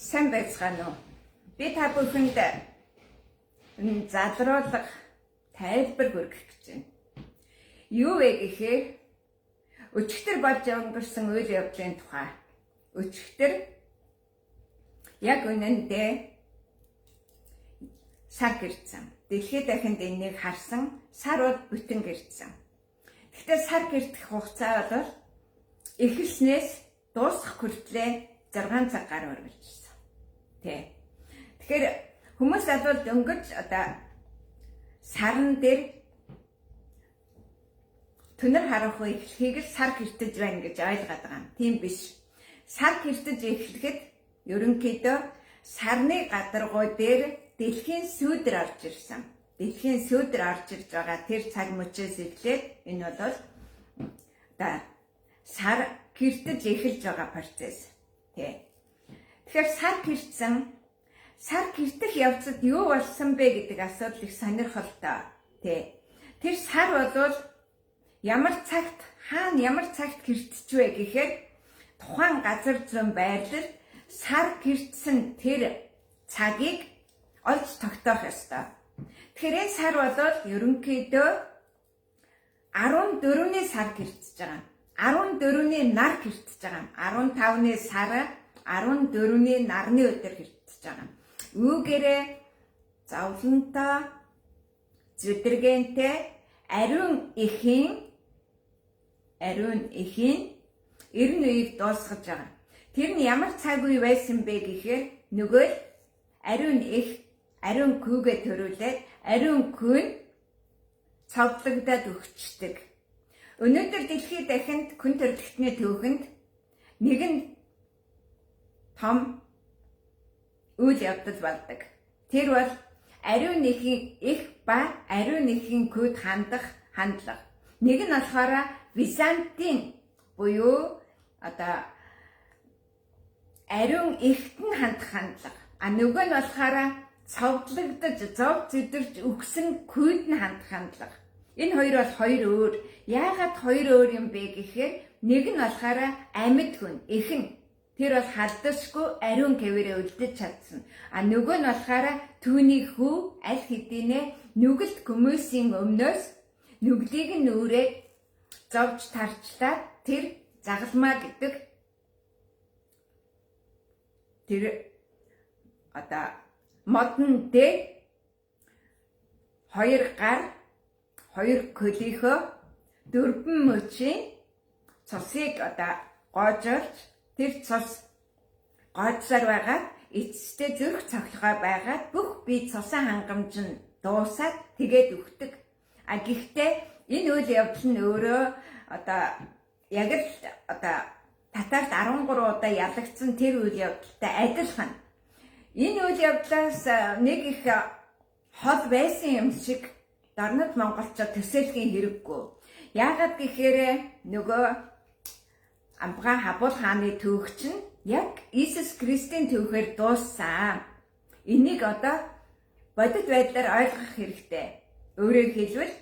Сайн байцгаана уу? Би та бүхэнд залруулах тайлбар хүргэх гэж байна. Юу вэ гэхээр өчигдөр болж өнгөрсөн үйл явдлын тухай. Өчигдөр яг үнэндээ сар гэрдсэн. Дэлхийд дахинд энийг харсан сар бол бүтэн гэрдсэн. Гэхдээ сар гэрдэх хугацаа бол эхэлснээс дуусах хүртлээр 6 цаг гар үргэлжилсэн. Тэгэхээр хүмүүс бол дөнгөж сарн дээр түнэр харах үе эхлэхийг л сар гэртэж байна гэж ойлгоод байгаа юм. Тийм биш. Сар гэртэж эхлэхэд ерөнхийдөө сарны гадаргуу дээр дэлхийн сүүдэр орж ирсэн. Дэлхийн сүүдэр орж ирж байгаа тэр цаг мөчөөс эхлээд энэ бол сар гэртэж эхэлж байгаа процесс. Тэгэхээр сар гэртэх явцад юу болсон бэ гэдэг асуудал их сонирхолтой. Тэр сар бол ямар цагт гэртэж вэ гэхээр тухайн газар зүйн байрлал сар гэртсэн тэр цагийг олж тогтоох ёстой. Тэгэхээр энэ сар бол ерөнхийдөө 14-ний сар гэртэж байгаа. 14-ний нар гэртэж байгаа. 15-ны сар 14-ний нарны өдөр гэртэж байгаа. Үүгээрээ зовлонтой, зүдэргэнтэй, ариун эхийн эрен үеийг дуусгаж байгаа. Тэр нь ямар цаг үе байсан бэ гэхээр нөгөө ариун их, ариун күүгээ төрүүлээд ариун күү нь цовдлогдоод өгчдөг. Өнөөдөр дэлхийд дахинд күн төрөлхтний түүхэнд нэгэн том үйл явдал болдог. Тэр бол ариун эхийн их ба ариун эхийн күүд хандах хандлага. Нэг нь болохоор Византийн буюу ариун эхт нь хандах хандлага. Нөгөө нь болохоор цовдлогдож, зов зүдэрч өгсөн күүд нь хандах хандлага. Энэ хоёр бол хоёр өөр. Яагаад хоёр өөр юм бэ гэхээр нэг нь болохоор амьд хүн, эхэн. Тэр бол халдашгүй ариун хэвээрээ үлдэж чадсан. Нөгөө нь болохоор түүний хүү аль хэдийнэ нүгэлт хүмүүсийн өмнөөс нүглийг нь нүрээд зовж тарчлаад тэр загалмаа гэдэг тэр модон дээр хоёр гар, хоёр көлийнхөө дөрвөн мөчийн цусыг гоожуулж тэр цус гооцсоор байгаад эцэстээ зүрх цавхлгаа байгаад бүх бие цусан хангамж нь дуусаад тэгээд өгдөг. Гэхдээ энэ үйл явдал нь өөрөө яг л татарт 13 удаа ялагдсан тэр үйл явдалтай адилхан. Энэ үйл явдлаас нэг их хол байсан юм шиг дарнад монголчууд төсөөлхийн хэрэггүй. Яагаад гэхээр нөгөө Амбгаан Хабул хааны түүх чинь яг Иесус Христийн түүхээр дууссан. Энийг бодит байдлаар ойлгох хэрэгтэй. Өөрөөр хэлбэл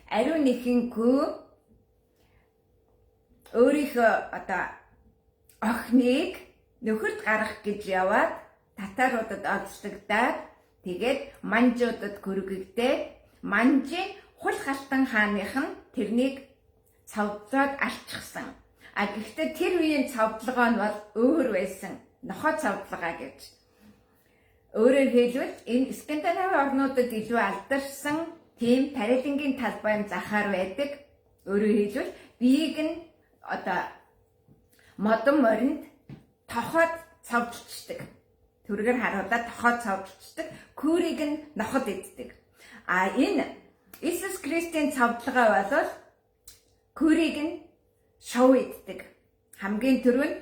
ариун эхийн күү өөрийнхөө охиныг нөхөрт гарах гэж яваад татаруудад олцлогдаад тэгээд манжуудад гөргөгдээд манжийн хул халтан хааных нь тэрнийг цовдлоод алчсан. Гэхдээ тэр үеийн цовдлогоо нь бол өөр байсан. Нохоо цовдлогоо гэж. Өөрөөр хэлбэл энэ Скандинави орнуудад илүү алдарсан тийм тарилангийн талбайн захаар байдаг. Өөрөөр хэлбэл биеийг нь модон моринд тохоод цовдлцдаг. Түргээр харуулаад тохоод цовдлцдаг. Күүрийг нь ноход иддэг. Энэ Иесус Христийн цовдлогоо бол күүрийг нь шоу иддэг. Хамгийн түрүү нь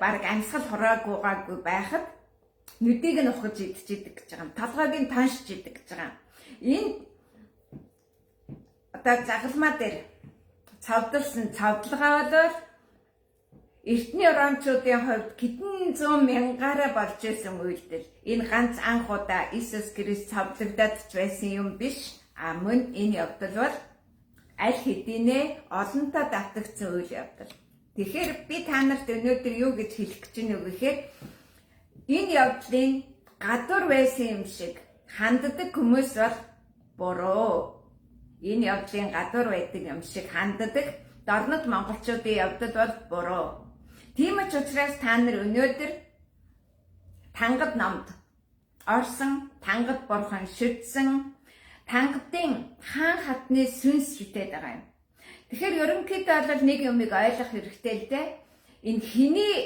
баг амьсгал хураагүйгаагүй байхад нүдийг нь ухаж идчихдэг гэж байгаа юм. Толгойг нь тоншиж идэг гэж байгаа юм. Энэ загалмаа дээр цовдлсон цовдлогоо бол эртний ромчуудын хувьд хэдэн зуун мянгаараа болж исэн үйлдэл. Энэ ганц анх удаа Иесус Христ цовдлогдоод байсан юм биш. Мөн энэ явдал бол аль хэдийнэ олонтоо давтагдсан үйл явдал. Тэгэхээр би та нарт өнөөдөр юу гэж хэлэх гэж байна вэ гэхээр энэ явдлын гадуур байсан юм шиг ханддаг хүмүүс бол буруу. Энэ явдлын гадуур байдаг юм шиг ханддаг дорнод монголчуудын явдал бол буруу. Тийм ч учраас та нар өнөөдөр тангад номд орсон, тангад бурхан шүтсэн, тангадын хаан хатны сүнс шүтээд байгаа юм. Тэгэхээр ерөнхийдөө бол нэг юмыг ойлгох хэрэгтэй л дээ. Энэ хиний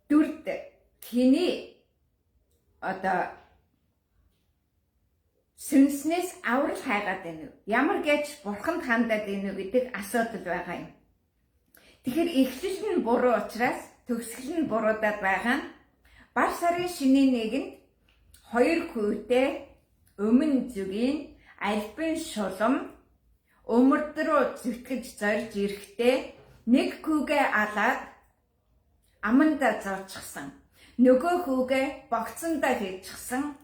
дүрд хиний сүнснээс аврал хайгаад байна уу? Ямар гэж бурханд хандаад байна уу гэдэг асуудал байгаа юм. Тэгэхээр эхлэл нь буруу учраас төгсгөл нь буруудаад байгаа нь бар сарын шинийн нэгэнд 2 хүүтэй өмнө зүгийн альбин шулам өмөрд рүү зүтгэж зорж ирэхдээ нэг хүүгээ алаад аманда зоочихсан. Нөгөө хүүгээ богцондоо хийчихсэн.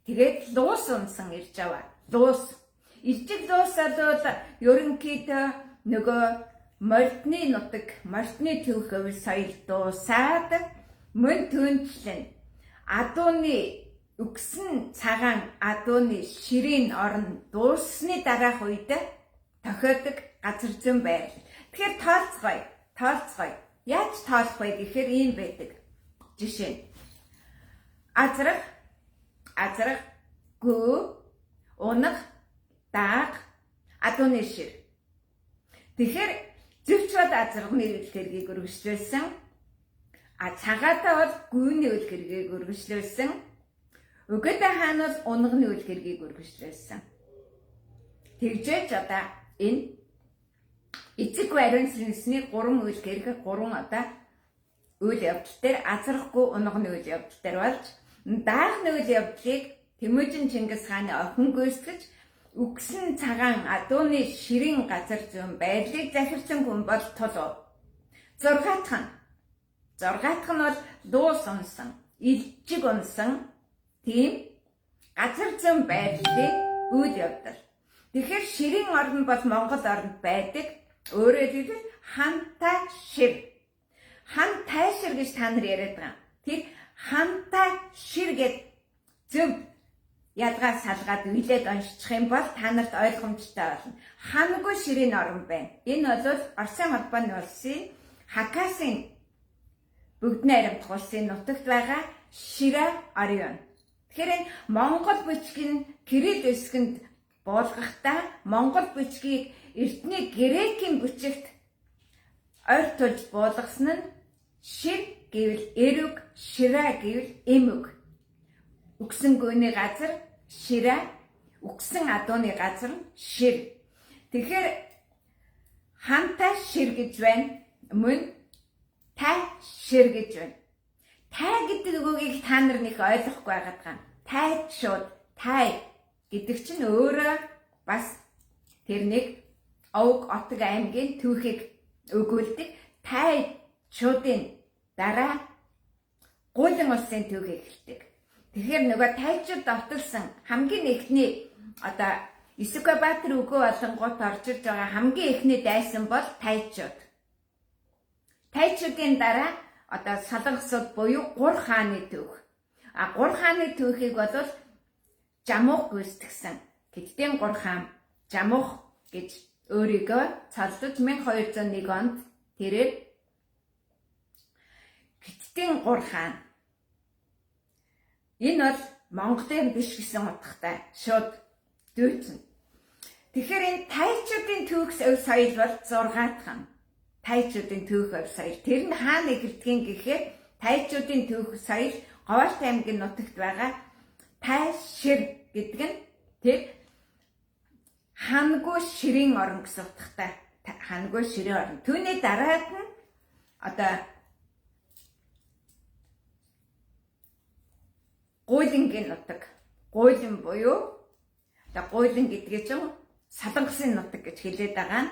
Тэгээд луус унсан ирж аваа. Луус. Ижил луусаад бол ерөнхийдөө нөгөө мордны нутаг, мордны төвхөв соёл дуусаад мөн түнчлэн адууны үгсэн цагаан адууны ширийн орон дууссаны дараах үед тохиодог газар зүйн байр. Тэгэхээр тооцгоё. Яаж тоолох вэ гэхээр ийм байдаг. Жишээ нь азрах, гүү, унах, дааг, адууны шир. Тэгэхээр зөвчрод азрагны үйл хэргийг үргэлжлүүлсэн. Цагаатаа бол гүүний үйл хэргийг үргэлжлүүлсэн. Өгөөдөө хаан бол унганы үйл хэргийг үргэлжлүүлсэн. Тэгжээж одоо энэ эцэг барин сүнсний 3 үйл хэрэг 3 үйл явдал дээр азрахгүй унганы үйл явдал дээр болж даахны үйл явдлыг Тэмүжин Чингис хааны охин гүйцэтгэж үгсэн цагаан адууны ширийн газар зүйн байдлыг захирсан хүн бол Тулуу. 6 дахь нь бол дуус унсан, илжиг унсан тийм газар зүйн байдлыг үйл явдал. Тэгэхээр ширийн орн бол Монгол орнд байдаг. Өөрөөр хэлбэл хантай шир. Хантай шир гэж та нар яриад байгаа. Тэр хантай шир гэд зөв ялгаа салгаад үлээд уншчих юм бол та нарт ойлгомжтой болно. Хангүй ширийн орн байна. Энэ бол Оросын холбооны улсын Хакасын бүгдний харамт улсын нутагт байгаа Шира орн. Тэгэхээр энэ Монгол бичгийн Кирилл үсгэнд буулгахдаа Монгол бичгийг эртний грекийн бичигт ойртуулж буулгасан нь шир гэвэл эрүг, шира гэвэл эмүг. Үгсэн гүний газар шира, үгсэн адууны газар шир. Тэгэхээр хантай шир гэж байна. Мөн тай шир гэж байна. Тай гэдэг үгийг та нар нэг ойлгохгүй байгаад байгаа. Тайчууд, тай гэдэг чинь өөрөө бас тэр нэг Овг Отог аймгийн түүхийг өгүүлдэг. Тайчуудын дараа Гуйлан улсын түүхийг эхэлдэг. Тэгэхээр нөгөө тайчууд давталсан хамгийн эхний Исүкэбаатар үгөө болонгууд орж ирж байгаа хамгийн эхний дайсан бол тайчууд. Тайчуудын дараа Солонгосууд буюу 3 хааны түүх. 3 хааны түүхийг бол Жамуух гүйцэтгсэн. Гэтэл 3 хаан Жамуух гэж өөрийгөө цалдаж 1201 онд тэрээр Гиттийн 3 хаан. Энэ бол Монголын биш гэсэн утгатай шууд дүүцэн. Тэгэхээр энэ тайчуудын түүх соёл бол 6 дахь. Тайчуудын түүх соёл. Тэр нь хаана эхэлдгийг гэхээр тайчуудын түүх соёл Говьалт аймгийн нутагт байгаа Тайшир гэдэг нь тэр хангүй ширийн орн гэсэн утгатай. Хангүй ширийн орн. Түүний дараад нь Гуйлангийн нутаг. Гуйлан буюу Гуйлан гэдгээ чинь Солонгосын нутаг гэж хэлээд байгаа нь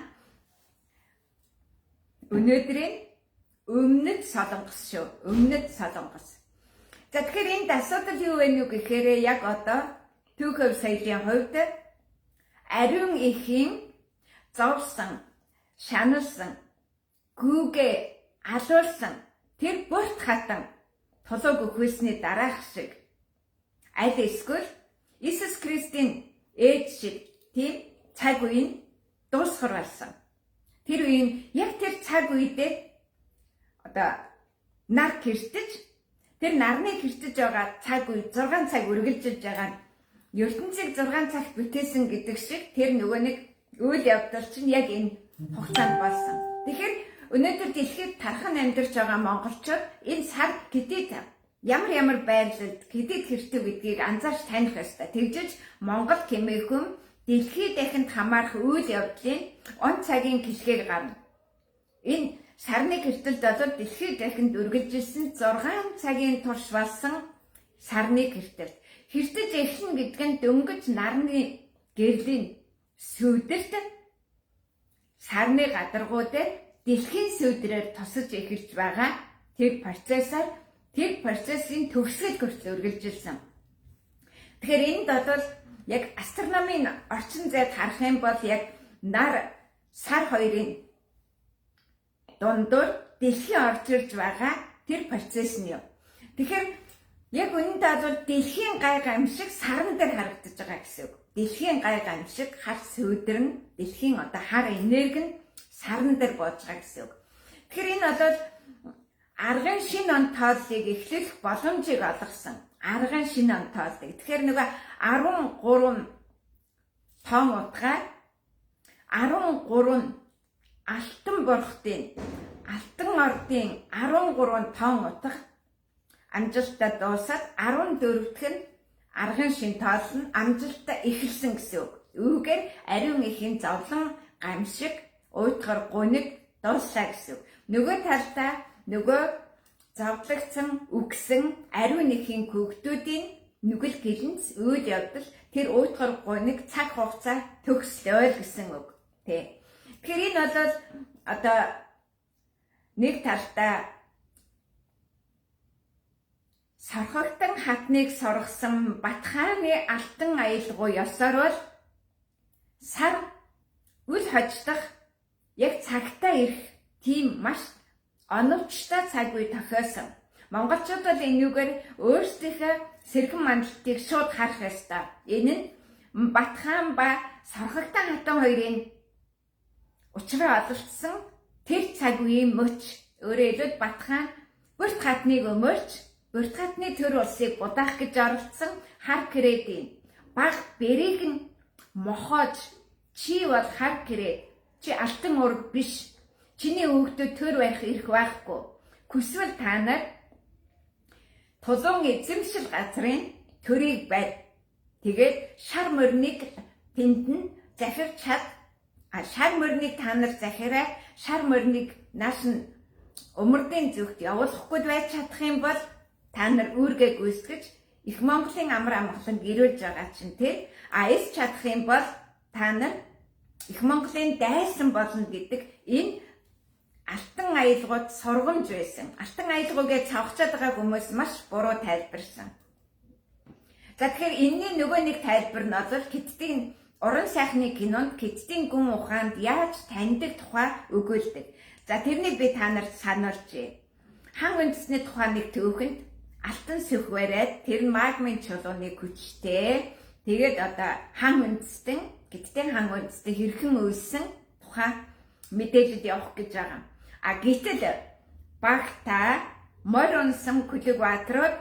өнөөдрийн өмнөд Солонгос шүү. Өмнөд Солонгос. За тэгэхээр энд асуудал юу вэ гэхээр яг түүх соёлын хувьд ариун эхийн зовсон, шаналсан, гүүгээ алуулсан тэр бүрт хатан тулуг өгөөсний дараах шиг аль эсвэл Иесус Христийн ээж шиг тийм цаг үеийн дуусгар болсон. Тэр үеийн яг тэр цаг үедээ нар гэртэж тэр нарны гэртэж байгаа цаг үе 6 цаг үргэлжилж байгаа нь ертөнцийг 6 цагт бүтээсэн гэдэг шиг тэр нөгөө нэг үйл явдал чинь яг энэ хугацаанд болсон. Тэгэхээр өнөөдөр дэлхийд тархан амьдарч байгаа монголчууд энэ сар хэдий ямар байрлалд хэдий хэрэгтэй гэдгийг анзаарч таних ёстой. Тэгжиж Монгол хэмээхэн дэлхийд дахинд хамаарах үйл явдлын он цагийн кишгийг гарна. Энэ сарны гэртэлд бол дэлхийд дахинд үргэлжилсэн 6 цагийн турш болсон сарны гэртэл. Хэртэж эхлэн гэдэг нь дөнгөж нарны гэрлийн сүйдэлт сарны гадаргуу дээр дэлхийн сүйдрээр тусаж эхэлж байгаа тэр процессын төгсгөл хүртэл үргэлжилсэн. Тэгэхээр энд бол яг астрономийн орчин зайд харах юм бол яг нар сар хоёрын дундуур дэлхий орж ирж байгаа тэр процесс нь юм. Тэгэхээр яг үнэндээ бол дэлхийн гай гамшиг сарн дээр харагдаж байгаа гэсэн үг. Дэлхийн гай гамшиг хар сүйдэр нь дэлхийн хар энерги нь сарн дээр бууж байгаа гэсэн үг. Тэгэхээр энэ бол аргын шинэ онтооллыг эхлэх боломжийг олгосон. Аргын шинэ онтооллыг. Тэгэхээр нөгөө 13 тоон утгаар 13 алтан бурхтын алтан ордын 13 тоон утга амжилттай дуусаад 14-т нь аргын шинэ тоол нь амжилттай эхэлсэн гэсэн үг. Үүгээр ариун эхийн зовлон гамшиг уйтгар гуниг дууслаа гэсэн үг. Нөгөө талдаа нөгөө зовлогдсон үгсэн ариун эхийн хүүхдүүдийн нүгэл гэлэнц үйл явдал тэр уйтгар гуниг цаг хугацаа төгслөө гэсэн үг. Тэгэхээр энэ бол нэг талдаа сорхогтон хатныг соргосон Батхааны алтан аялгау ёсоор бол сар үл хождох яг цагтаа ирэх тийм маш оновчтой цаг үе тохиосон. Монголчууд бол энэгээр өөрсдийнхөө сэрхэн мандалтыг шууд харах ёстой. Энэ нь Батхан ба сорхогтон хатан хоёрын учраа олгогдсон тэр цаг үеийн мөч. Өөрөөр хэлбэл Батхан бүрт хатныг өмөрч бүрт хатны төр улсыг будаах гэж оролцсон хар кредийн баг бэрийг нь мохоож чи бол хар кред чи алтан ураг биш. Чиний хүүхдүүд төр барих эрх байхгүй. Хүсвэл та нар тулуун эзэмшил газрын төрийг барь. Тэгээд шар мөрнийг тэнд нь захирч чад. Шар мөрнийг та нар захираа, шар мөрнийг нааш нь өмөрдийн зүгт явуулахгүй байж чадах юм бол та нар үүргээ гүйцэтгэж их Монголын амар амгалан гэрүүлж байгаа чинь тэр эс чадах юм бол та нар их Монголын дайсан болно гэдэг энэ алтан аялгууд сургамж байсан. Алтан аялгуугээ цавхчаад байгаа хүмүүс маш буруу тайлбарсан. За тэгэхээр энэний нөгөө нэг тайлбар нь бол Хятадын уран сайхны кинонд Хятадын гүн ухаанд яаж таньдаг тухай өгүүлдэг. За тэрнийг би та нарт сануулжээ. Хан үндэсний тухай нэг төөхөнд алтан сүх бариад тэр нь магмын чулууны хүчтэй. Тэгээд хан үндэстэн Хятадын хан үндэстэн хэрхэн үйлсэн тухай мэдээлэл явах гэж байгаа. Гэтэл багтаа морь унсан Кулигбаатрууд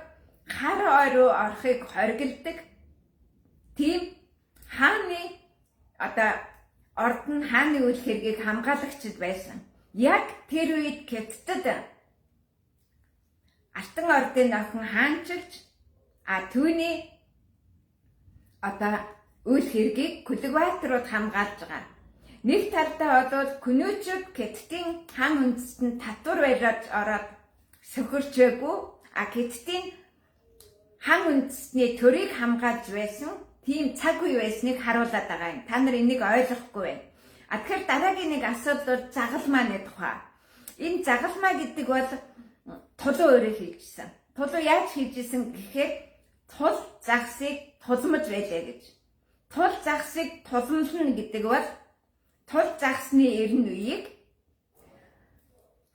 хар оруу орохыг хоригддаг тийм хааны орд нь хааны үйл хэргийг хамгаалагчд байсан. Яг тэр үед Хятадд алтан ордын охин хаанчилж түүний үйл хэргийг Кулигбаатрууд хамгаалж байгаа. Нэг талдаа бол Күнүүчүүд Хятадын хан үндэстэн татвар бариад ороод сөхөрчөөгүй Хятадын хан үндэстний төрийг хамгаалж байсан тийм цаг үе байсныг харуулдаг байгаа юм. Та нар энийг ойлгохгүй байна. Тэгэхээр дараагийн нэг асуудал бол загалмааны тухай. Энэ загалмаа гэдэг бол тулуу өөрөө хийжсэн. Тулуу яаж хийжсэн гэхээр тул загсыг тулмаж байлаа гэж. Тул загсыг тулмлна гэдэг бол тул загсны эрен үеийг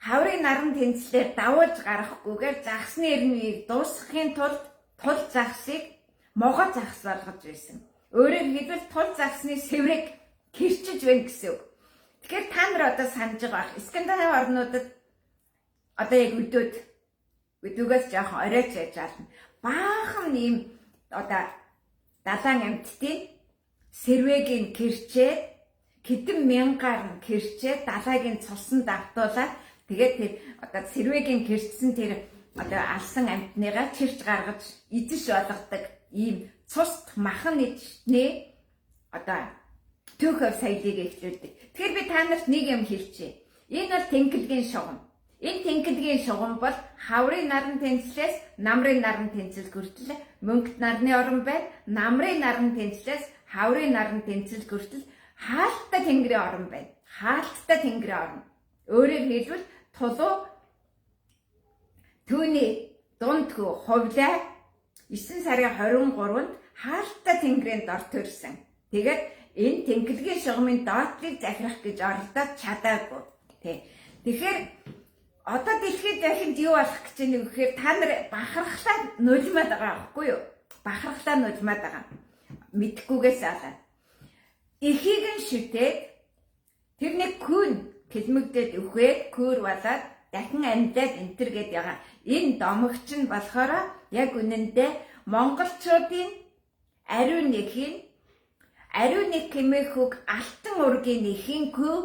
хавар хаврын наран тэнцлэр давуулж гарахгүйгээр загсны эрмийг дуусгахын тулд тул загсыг могоо загс болгож байсан. Өөрөөр хэлбэл тул загсны сэврэг кэрчиж байна гэсэн үг. Тэгэхээр та нар одоо санаж байгаа Скандинав орнуудад одоо яг өдөөс жоохон оройч яж аална. Баахан ийм одоо далайн амьтдын сэрвэгийн кэрчээд хэдэн мянгаар нь кэрчээд далайгийн цусан давтуулаад тэгээд тэр одоо сэрвэгийн кэрчсэн тэр одоо алсан амьтныгаа чирч гаргаж эзэж болгодог ийм цус махан ичнээ одоо түүхэв соёлыг эхлүүлдэг. Тэгэхээр би та нарт нэг юм хэлчихье. Энэ бол тэнхилгийн шугам. Энэ тэнхилгийн шугам бол хаврын наран тэнцлээс намрын наран тэнцэл хүртэл мөнгөт нарны орон байна. Намрын наран тэнцлээс хаврын наран тэнцэл хүртэл хаалттай тэнгэрийн орон байна. Хаалттай тэнгэрийн орон. Өөрөөр хэлбэл тулуу түүний дундгүй хувлаа 9 сарын 23-нд хаалттай тэнгэрийн дор төрсөн. Тэгээд энэ тэнхилгийн шугамын доотлыг захирах гэж оролдоод чадаагүй. Тэгэхээр одоо дэлхийд дахинд юу болох гэж байна вэ гэхээр та нар бахархлаа нулимаад байгаа байхгүй юу? Бахархлаа нулимаад байгаа. Мэдхгүйгээс алаад. Эхийг нь шүтээд тэрний күн хэлмэгдээд өхөөд күр болоод дахин амьдаад энтер гээд байгаа. Энэ домогч нь болохоор яг үнэндээ монголчуудын ариун нэг хэмээх алтан ургийн нэхингүй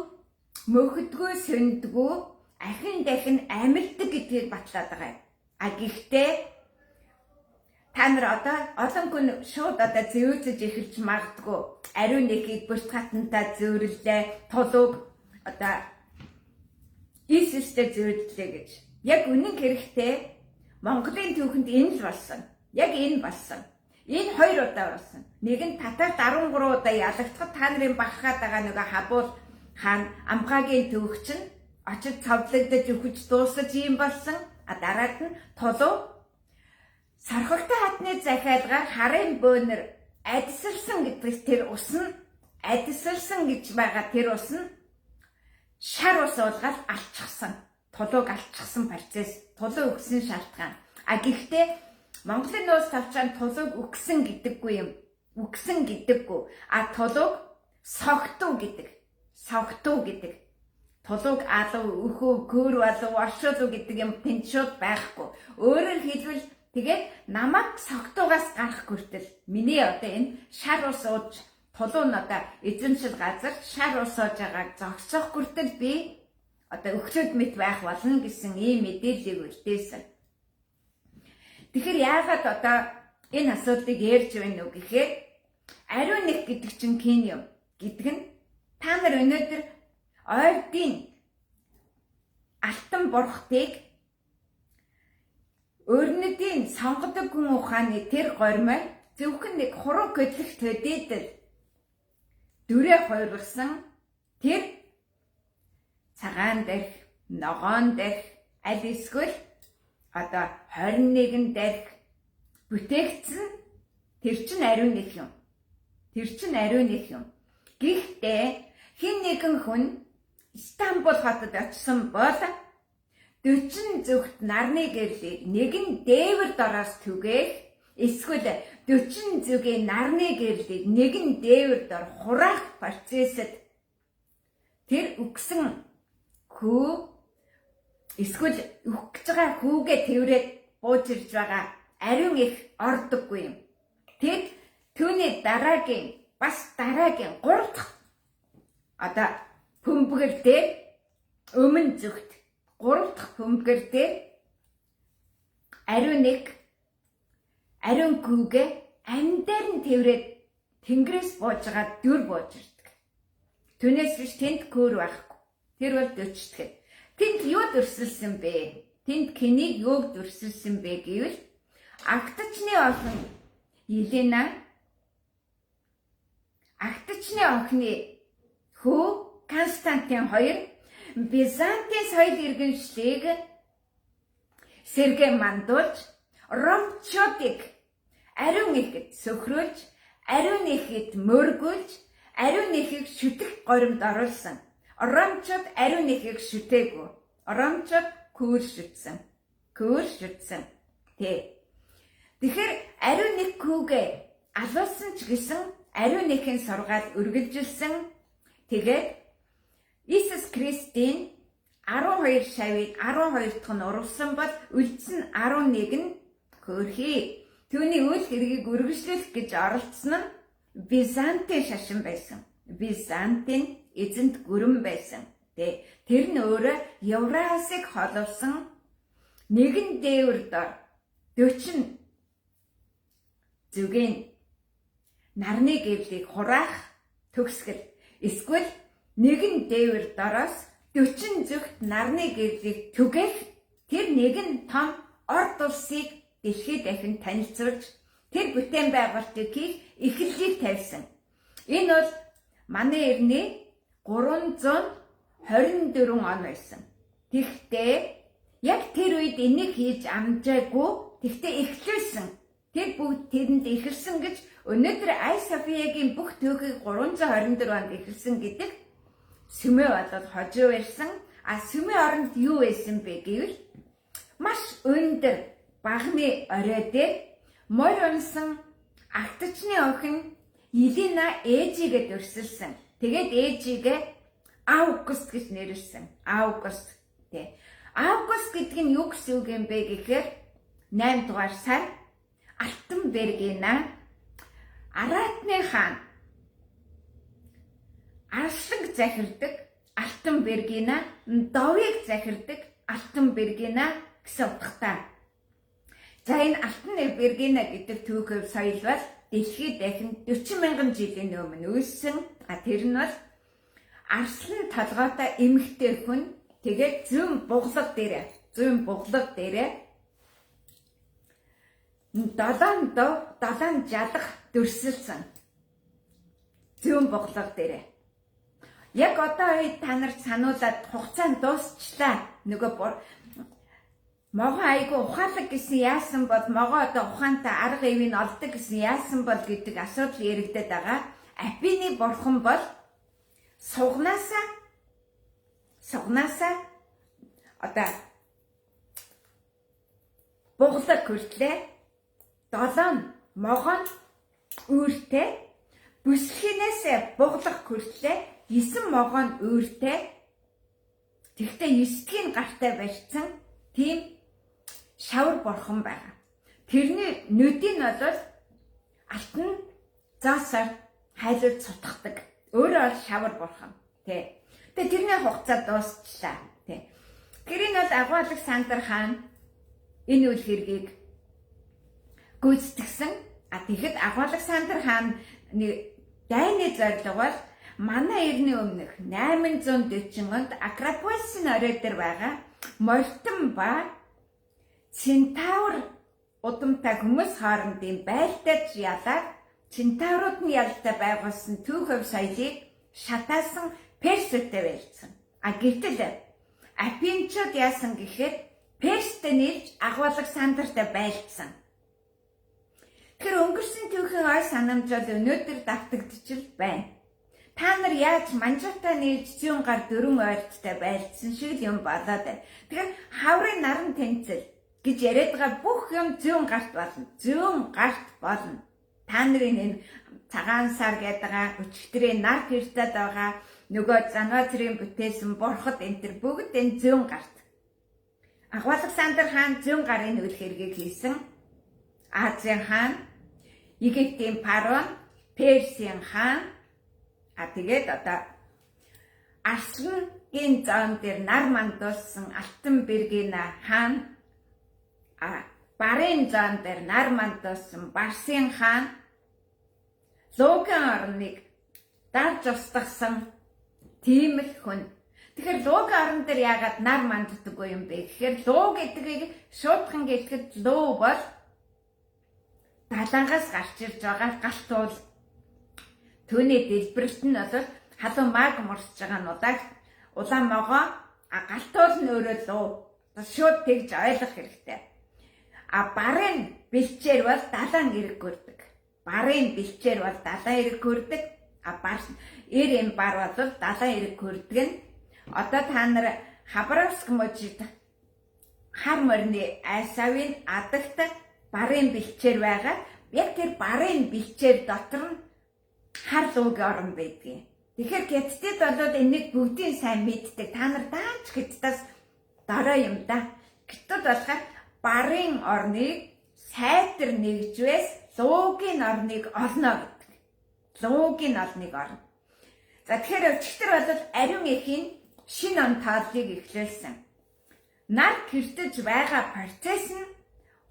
мөхдгөө сөндгөө ахин дахин амьддаг гэдгийг батлаад байгаа. Гэхдээ та нар одоо олон хүн шууд одоо зөөж эхэлж магадгүй. Ариун нэхийг бүрт хатантаа зөөрлөө, тулууг одоо Иесустэй зөөрлөө гэж. Яг үнэн хэрэгтээ Монголын түүхэнд энэ л болсон. Яг энэ болсон. Энэ 2 удаа болсон. Нэг нь татар 13 удаа ялагдахад та нарын бахархаад байгаа нөгөө Хабуул хаан Амхаагийн төвөгч нь очиж цавдлагдаж өгч дуусаж юм болсон. Дараад нь тулуу Сархагтай хатны захиалгаар харын бөөнөр адисалсан гэдэг тэр ус нь адисалсан гэж байгаа тэр ус нь шар ус уулгаад алчсан. Тулууг алчсан процесс, тулуу өгсөн шалтгаан. Гэхдээ Монголын нууц тавчаан тулууг өгсөн гэдэггүй юм. Өгсөн гэдэггүй. Тулууг согтуу гэдэг. Согтуу гэдэг. Тулууг алуу, өхөө, көөр болов, оршуулуу гэдэг юм тэнд шууд байхгүй. Өөрөөр хэлбэл тэгээд намайг согтуугаас гарах хүртэл миний одоо энэ шар ус ууж тулуу нь одоо эзэмшил газар шар ус ууж байгааг зогсоох хүртэл би одоо өгчөд мэт байх болно гэсэн ийм мэдээллийг үлдээсэн. Тэгэхээр яагаад одоо энэ асуудлыг ярьж байна уу гэхээр ариун нэг гэдэг чинь хин юм гэдэг нь та нар өнөөдөр ойрдын алтан бурхтыг өрнөдийн сонгодог хүн ухааны тэр гормой зөвхөн нэг хуруу хөдлөх төдийдэл дүрээ хойргосон тэр цагаан дэх, ногоон дэх, аль эсвэл одоо 21 дэх бүтээгдсэн тэр чинь ариун нэг юм. Тэр чинь ариун нэг юм. Гэхдээ хэн нэгэн хүн Стамбул хотод очсон бол 40 зүгт нарны гэрлийг нэгэн дээвэр дороос түгээх эсвэл 40 зүгийн нарны гэрлийг нэгэн дээвэр дор хураах процессд тэр өгсөн хүү эсвэл өгөх гэж байгаа хүүгээ тэрврээд бууж ирж байгаа ариун их ордоггүй юм. Тэд түүний дараагийн 3 дахь одоо бөмбөгөр дээр өмнө зүгт 3 дахь бөмбөгөр дээр ариун хүүгээ амьдаар нь тэрврээд тэнгэрээс бууж байгаа дүр бууж ирдэг. Түүнээс биш тэнд көөр байхгүй. Тэр бол дөчтгэн. Тэнд юу дүрсэлсэн бэ? Тэнд хэнийг юуг дүрсэлсэн бэ гэвэл агтчны охин Елена агтчны охины хүү Константин 2 Бизантийн соёл иргэншлийг сэргэ мандуулж ромчуудыг ариун ихэд сөхрүүлж ариун ихэд мөргүүлж ариун ихийг шүтэх горимд оруулсан. Ромчууд ариун ихийг шүтээгүй. оромчод күүршүтсэн. Тэгэхээр ариун нэг хүүгээ алуулсан ч гэсэн ариун нэгэн сургаал үргэлжилсэн. Тэгээд Иесус Христийн 12 шавийг 12 дахь нь урвсан бол үлдсэн 11 нь хөөрхий. Түүний үйл хэргийг үргэлжлүүлэх гэж оролцсон нь Византийн шашин байсан. Византийн эзэнт гүрэн байсан. Тэр нь өөрөө Евразийг холовсон нэгэн дээвэр дор 40 зүгийн нарны гэвлийг хураах төгсгөл эсвэл нэгэн дээвэр дороос 40 зүгт нарны гэвлийг түгэх тэр нэгэн том орд улсыг дэлхийд дахин танилцуулж тэр бүтээн байгуулалтыг хийх эхлэлийг тавьсан. Энэ бол манай эртний 324 он байсан. Тэгэхдээ яг тэр үед энийг хийж амжаагүй, тэгтээ эхлүүлсэн. Тэр бүгд тэрэнд эхэлсэн гэж өнөөдөр Ай Софиягийн бүх түүхийг 324 онд эхэлсэн гэдэг сүмээ болоод хожуу ирсэн. Сүмээ оронд юу байсан бэ гэвэл маш өндөр багны орой дээр морь унсан агтчны охин Елена ээжигээ дөрсөлсөн. Тэгээд ээжигээ Август гэж нэрлсэн. Август гэдэг нь юу гэсэн үг юм бэ гэхээр 8 дугаар сар Алтанбергина Аратны хаан Арсланг захирдаг Алтанбергина, Довыг захирдаг Алтанбергина гэсэн утгатай. За энэ Алтанбергина гэдэг түүхөв соёл бол дэлхийд дахин 40,000 жилийн өмнө үүссэн. Тэр нь бол Арслан толгойтой эмэгтэй хүн тэгээд зүүн буглаг дээрээ 7 жалах дөрсөлсөн зүүн буглаг дээрээ. Яг одоо үед та нарт сануулад хугацаа дуусчлаа. Могоо айгүй ухаалаг гэсэн яасан бол могоо одоо ухаантай арга ивийг олдог гэсэн яасан бол гэдэг асуудал яригдаад байгаа. Апины бурхан бол сугнаасаа одоо буглаг хүртлээ 7 могоо үүртэй бүсгийнээс буглах хүртлээ 9 могоо үүртэй тэгтээ 9-ийн гартай барьсан тийм шавар бурхан байгаа. Тэрний нүдийг нь бол алтан заасаар хайлуулж сутгадаг. Өөрөө бол шавар бурхан. Тэгээ тэрний хугацаа дуусчлаа. Тэрийг бол Агуулга Сандар хаан энэ үйл хэргийг гүйцэтгсэн. Тэгэхэд Агуулга Сандар хааны дайны зорилго бол манай эртний өмнөх 840 онд Акрополисын орой дээр байгаа Мортон ба Центавр удамтай хүмүүс хоорондын байлдаж ялаад Центаврууд нь ялдаа байгуулсан түүхэв соёлыг шатаасан Перстэй байлцсан. Гэтэл Апинчууд яасан гэхээр Перстэй нэрж Агуулга Сандартай байлцсан. Тэр өнгөрсөн түүхийн ой санамжууд өнөөдөр давтагдчихл байна. Та нар яаж манжуутай нээж зүүн гар 4 ойрттой байлцсан шиг юм болоод байна. Тэгэхээр хаврын наран тэнцэл гэж яриад байгаа бүх юм зүүн гарт болно. Та нарын энэ цагаан сар гэдэг өчигдрийн нар гэртээд байгаа нөгөө Занвазрын бүтээсэн бурхад энэ бүгд энэ зүүн гарт. Агуулга Сандар хаан зүүн гарын үйл хэргийг хийсэн. Азийн хаан, Египтийн фараон, Персийн хаан тэгээд одоо Арслангийн зам дээр нар мандуулсан Алтанбергина хаан, Барын зам дээр нар мандуулсан Барсын хаан, Луган орныг дарж устгасан тийм л хүн. Тэгэхээр Луган орн дээр яагаад нар манддаггүй юм бэ гэхээр Луг гэдгийг шуудхан гэлэхэд Луу бол далангаас гарч ирж байгаа галт уул. Түүний дэлбэрэлт нь бол халуун маг морсож байгаа нь улаан могоо галт уул нь өөрөө Луу. Шууд тэгж ойлгох хэрэгтэй. Барын бэлчээр бол далайн эрэг гүрдэг. Эр эм бар бол далайн эрэг гүрдэг нь одоо та нар Хабаровск мужид хар морины айсавын адагт барын бэлчээр байгаа. Яг тэр барын бэлчээр дотор нь хар лууг орон байдгийг. Тэгэхээр Хятадд болоод энийг бүгдийг сайн мэддэг. Та нар дааж Хятадаас дараа юм да. Хятад болохоор барын орныг сайтар нэгжвээс луугийн орныг олно гэдэг. Луугийн орныг орно. За тэгэхээр өчигдөр бол ариун эхийн шинэ он тааллыг эхлүүлсэн. Нар гэртэж байгаа процесс нь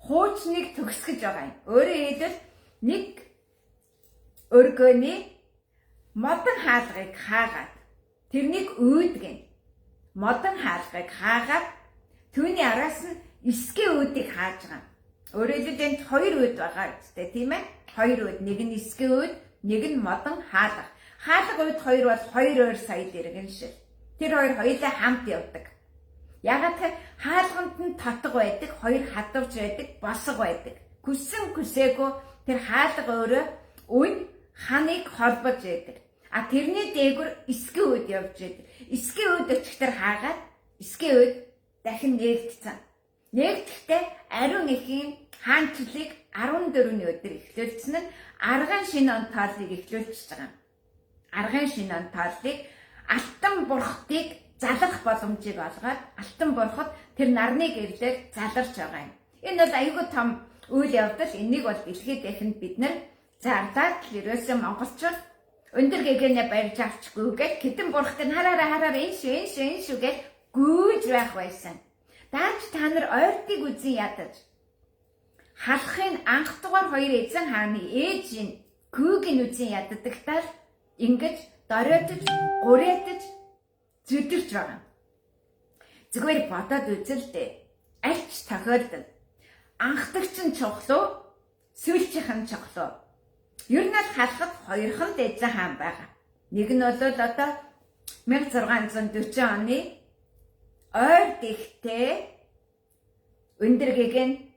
хуучныг төгсгөж байгаа юм. Өөрөөр хэлбэл нэг өргөний модон хаалгыг хаагаад тэрнийг үүдгэн. Модон хаалгыг хаагаад түүний араас нь эсгийн үүдийг хааж байгаа. Өөрөөр хэлбэл энд хоёр үүд байгаа үстэй тийм ээ? Хоёр үүд, нэг нь эсгийн үүд, нэг нь модон хаалга. Хаалга үүд хоёр бол хоёр өөр соёл иргэн шил. Тэр хоёр хоёулаа хамт явдаг. Ягаад гэхээр хаалганд нь тотго байдаг, хоёр хадварч байдаг, босго байдаг. Хүссэн хүсээгүй тэр хаалга өөрөө үн ханыг холбож байдаг. А тэрний дээгүр эсгийн үүд явж байдаг. Эсгийн үүд өчигдөр хаагаад эсгийн үүд дахин нээгдсэн. Нээгдэхдээ ариун эхийн хаанчлалыг 14-ний өдөр эхлүүлсэн нь арган шинэ он тааллыг эхлүүлчихэж байгаа. Арган шинэ он тааллыг алтан бурхтыг залах боломжийг олгоод алтан бурхад тэр нарны гэрлээр заларч байгаа юм. Энэ бол аюулгүй том үйл явдал. Энийг бол дэлхийд дахинд бид нар зарлаад ерөөсөө монголчууд өндөр гэгээнэ барьж авчихгүй гэж хэдэн бурхтыг хараараа энэ шүү гэж гүйж байх байсан. Дааж та нар ойртыг үзэн ядаж халахын анх дугаар хоёр эзэн хааны ээжийн гүйгийн үзэн яддагтаа ингэж доройтож гурайтаж зүдэрч байгаа. Зүгээр бодоод үзэлдээ. Альч тохиолдол анхдагч нь чухлуу, сүүлчийнх нь чухлуу. Ер нь халахад хоёрхан эзэн хаан байгаа. Нэг нь бол одоо 1640 оны ойр дэгтээ өндөр гэгээн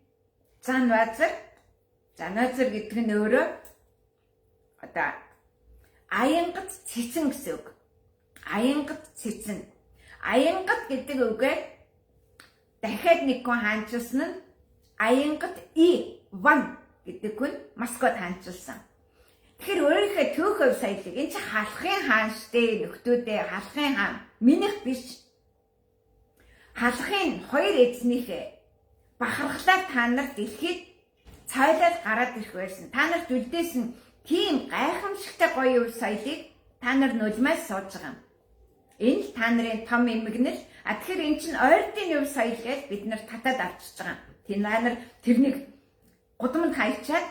Занвазар гэдэг нь өөрөө одоо аянгат цэцэн гэсэн үг. Аянгат цэцэн. Аянгат гэдэг үгээр дахиад нэг хүн хаанчилсан нь Аянгат Иван гэдэг хүн Москвад хаанчилсан. Тэгэхээр өөрийнхөө төөхөв соёлыг энэ чи халахын хаан штэ нөхдүүдээ халахын хаан минийх биш. Халахын хоёр эзнийхээ бахархлаар та нар дэлхийд цойлол гараад ирэх байсан. Та нарт үлдээсэн тийм гайхамшигтай гоё соёлыг та нар нулимаас сууж байгаа юм. Энэ л та нарын том эмгэнэл. Тэгэхээр эн чинь ойртын өв соёл гэж бид нар татаад авчиж байгаа. Та нар тэрнийг гудамд хайчаад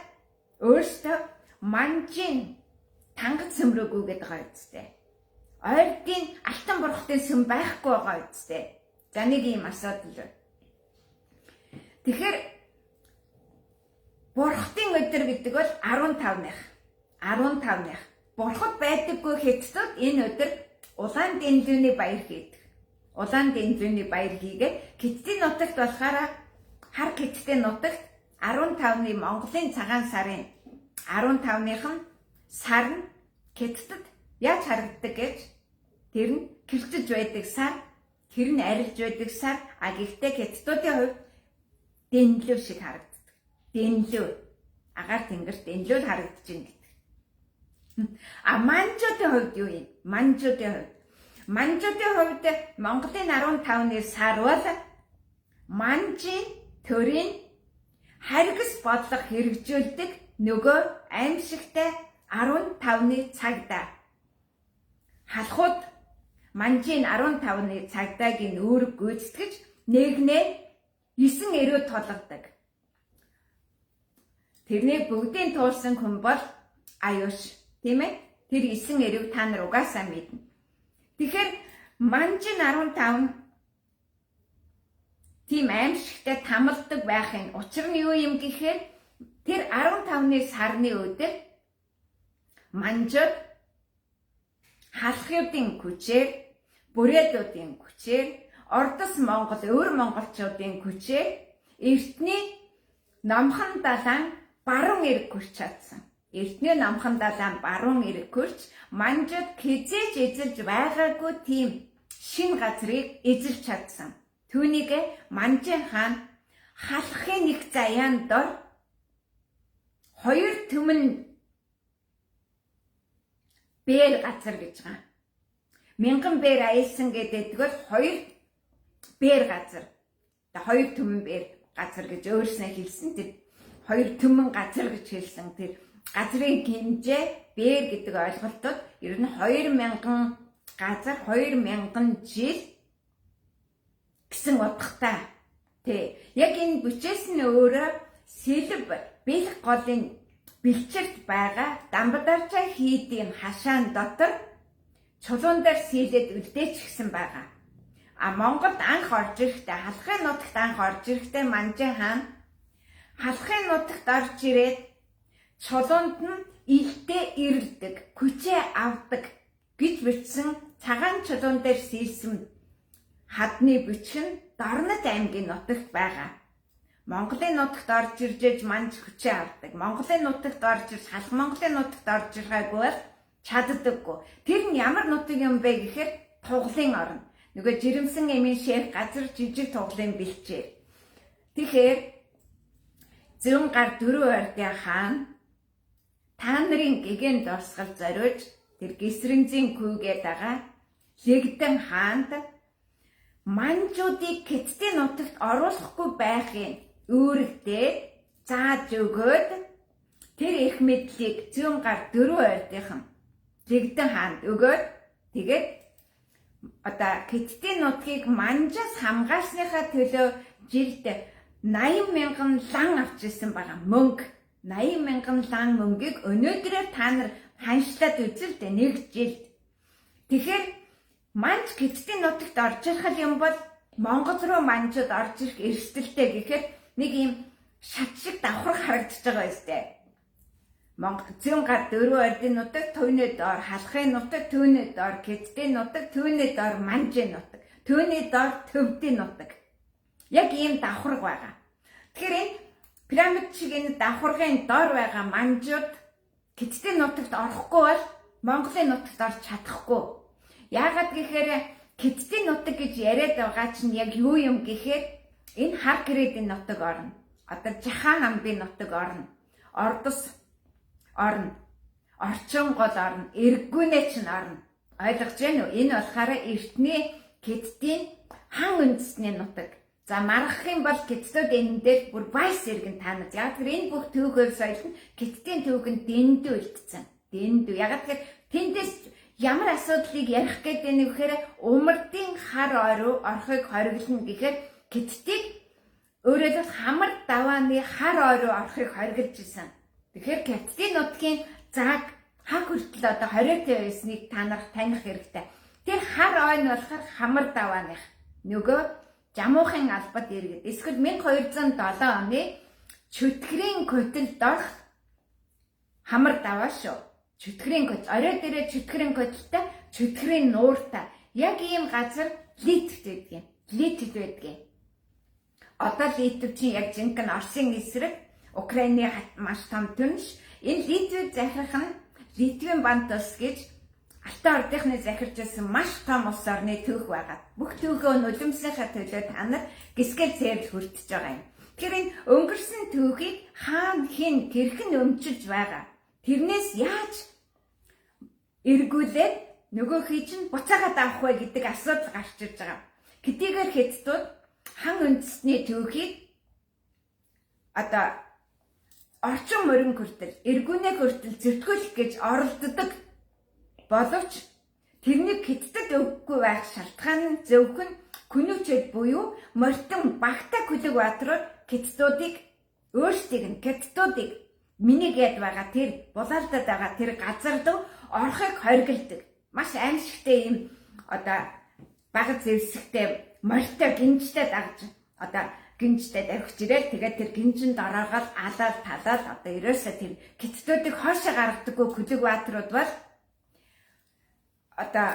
өөрсдөө манжин тангад сөмрөөгүй гэдэг байгаа үстэй. Ойртын алтан бурхтын сөм байхгүй байгаа үстэй. За нэг юм асуудал. Тэгэхээр бурхтын өдөр гэдэг бол 15-ных. 15-ных. Бурхад байдаггүй Хятадд энэ өдөр улаан дэнлүүний баяр хийдэг. Улаан дэнлүүний баяр хийгээд Хятадын нутагт болохоор хар Хятадын нутагт 15-ны Монголын цагаан сарын 15-ных нь сар нь Хятадд яаж харагддаг гэж тэр нь гэлцэж байдаг сар, тэр нь арилж байдаг сар. А гэхдээ Хятадуудын хувьд дэнлүү шиг харагддаг. Дэнлүү. Агаар тэнгэрт дэнлүү харагдаж байна гэдэг. А манжуудын хувьд юу юм? Манжуудын хувьд Монголын 15-ны сар бол манжийн төрийн харгас бодлого хэрэгжүүлдэг нөгөө аимшигтай 15-ны цагдаа. Халахууд манжийн 15-ны цагдаагийн үүрэг гүйцэтгэж нэгнээ 9 эрүү толгодог. Тэрнийг бүгдийн туулсан хүн бол Аюуш, тийм ээ? Тэр 9 эрүүг та нар угаасаа мэднэ. Тэгэхээр манжин 15 тийм аимшигтай тамалдаг байхын учир нь юу юм гэхээр тэр 15-ны сарны өдөр манжууд халахуудын хүчээр, бүрээдүүдийн хүчээр, Ордос Монгол, өвөр монголчуудын хүчээр эртний номхон далайн баруун эрг хүрч чадсан. Эртний номхон далайн баруун эрг хүрч манжууд хизээж эзэлж байгаагүй тийм шин газрыг эзэлж чадсан. Түүнийг Манжин хаан халахын нэг заяан дор 2 түмэн бээр газар гэж байгаа. 1000 бээр аялсан гэдэг бол 2 бээр газар. 2 түмэн бээр газар гэж өөрснөө хэлсэн. Тэр 2 түмэн газар гэж хэлсэн. Тэр газрын хэмжээ бээр гэдэг ойлголтод ер нь 2000 газар 2000 жил гэсэн утгатай. Тэ яг энэ бүчээс нь өөрөө сэлб бэлх голын бэлчэрт байгаа Дамбадарчаа хийдийн хашаан дотор чулуун дээр сэлэд үлдээчихсэн байгаа. Монголд анх орж ирэхдээ халахын нутагт анх орж ирэхдээ Манжин хаан халахын нутагт орж ирээд чулуунд нь илтээ ирэлдэг, хүчээ авдаг гэж бичсэн цагаан чулуун дээр сэлсэн хадны бичгэн Дорнод аймгийн нутагт байгаа. Монголын нутагт орж ирж манж хүчээ авдаг. Монголын нутагт орж ирж халах Монголын нутагт орж ирээгүй бол чаддаггүй. Тэр нь ямар нутаг юм бэ гэхээр тугалын орн. Нөгөө жирэмсэн эмийн шех газар жижиг тугалын бэлчээр. Тэгэхээр зүүн гар 4 ордын хаан та нарын гэгэнд орсгал зориуж тэр гисрэнзийн күүгээ дагаа лэгдэн хаанд манжуудыг Хятадын нутагт оруулахгүй байхын үүрэгдээ зааж өгөөд тэр их мэдлийг зүүн гар 4 ордынхан лэгдэн хаанд өгөөд тэгээд Хятадын нутгийг манжаас хамгаалсныхаа төлөө жилд 80,000 лан авч ирсэн байгаа мөнгө. 80,000 лан мөнгийг өнөөдрөө та нар ханшлаад үзэлтэй нэг жилд. Тэгэхээр манж Хятадын нутагт орж ирэх юм бол Монгол руу манжууд орж ирэх эрсдэлтэй гэхээр нэг юм шат шиг давхар харагдаж байгаа юм. Монгол зүүн гар 4 ордын нутаг, түүний доор халахын нутаг, түүний доор Хятадын нутаг, түүний доор Манжин нутаг, түүний доор Төвдийн нутаг. Яг ийм давхар байгаа. Тэгэхээр энэ пирамид шиг энэ давхаргын доор байгаа манжууд Хятадын нутагт орохгүй бол Монголын нутагт орж чадахгүй. Яагаад гэхээр Хятадын нутаг гэж яриад байгаа чинь яг юу юм гэхээр энэ хар гэрээдийн нутаг орно. Одоо Жахан хамбын нутаг орно. Ордос орно. Орчин гол орно. Эргүүнээ чинь орно. Ойлгож байна уу? Энэ болохоор эртний Хятадын хан үндэстний нутаг. За маргах юм бол Хятадууд энэ дээр бүр байс иргэн таанад. Яг тэр энэ бүх түүхээр соёл нь Хятадын түүхэнд дэндүү үлдсэн. Дэндүү. Яг тэр тэндээс ямар асуудлыг ярих гэдэг нь вэхээр умардын хар оруу орохыг хориглоно гэхээр Хятадыг өөрөөр хамар давааны хар оруу орохыг хориглож исэн. Тэгэхээр Хятадын нутгийн зааг хаг хүртэл одоо 20-тэй байсныг та нар таних хэрэгтэй. Тэр хар ой нь болохоор хамар давааных. Нөгөө Жамуухын албад иргэд. Эсвэл 1207 оны чөтгөрийн көтөл дорх хамар даваа шүү. Чөтгөрийн көт. Орой дээрээ чөтгөрийн көтөлтэй, чөтгөрийн нууртай. Яг ийм газар Литвд байдаг юм. Литвд байдаг. Одоо Литв чинь яг жинхэнэ Оросын эсрэг Украины маш том түнш. Энэ Литвд захирах нь Литвийн бант ус гэж Алтан ордынхны захирчсан маш том улс орны түүх байгаа. Бүх түүхөө нулимсныхаа төлөө та нар гисгэл зэвл хүртэж байгаа юм. Тэгэхээр энэ өнгөрсөн түүхийг хаан хэн хэрхэн өмчилж байгаа. Тэрнээс яаж эргүүлээд нөгөө хий чинь буцаагаад авах вэ гэдэг асуудал гарч ирж байгаа. Хэдийгээр Хятадууд хан үндэстний түүхийг одоо орчин морин хүртэл, эргүүнээ хүртэл зөртгүүлэх гэж оролддог боловч тэрнийг Хятадд өгөхгүй байх шалтгаан нь зөвхөн Күнүүчэд буюу Мортон Багтаа Күлэгбаатарууд Хятадуудыг өөрсдийг нь Хятадуудыг минийгээд байгаа тэр булаалдаад байгаа тэр газар руу орохыг хориглодог. Маш аимшигтэй юм одоо бага зэвсэгтэй Мортой гинжтэй дагж одоо гинжтэй давхиж ирэл тэгээд тэр гинжинд ороогаал алаад талаад одоо ерөөсөө тэр Хятадуудыг хоошоо гаргадаггүй Күлэгбаатарууд бол одоо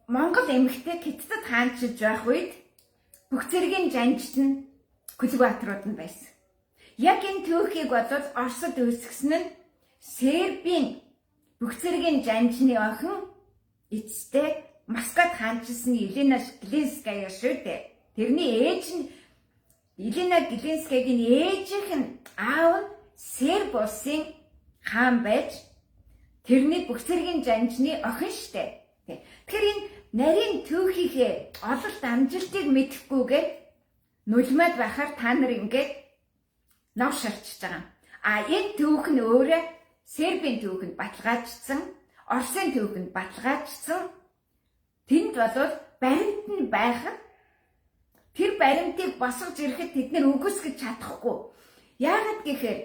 Монгол эмэгтэй Хятадд хаанчилж байх үед бүх зэргийн жанжт нь Күлэгбаатарууд нь байсан. Яг энэ түүхийг бодвол Оросд үүсгэсэн нь Сербийн бүх зэргийн жанжны охин эцтэй Москвад хаанчилсан Елена Глинская шүү дээ. Тэрний ээж нь Елена Глинскаягийн ээжийнх нь аав нь Серб улсын хаан байж тэрний бүх зэргийн жанжны охин штэ. Тэгэхээр энэ нарийн түүхийнхээ ололт амжилтыг мэдэхгүйгээр нулимад байхаар та нар ингээд нов шалчиж байгаа. Энэ түүх нь өөрөө Сербийн түүхэнд баталгаажсан, Оросын түүхэнд баталгаажсан. Тэнд бол баримт нь байхад тэр баримтыг босгож ирэхэд тэд нэр үгүйсгэж чадахгүй. Яагаад гэхээр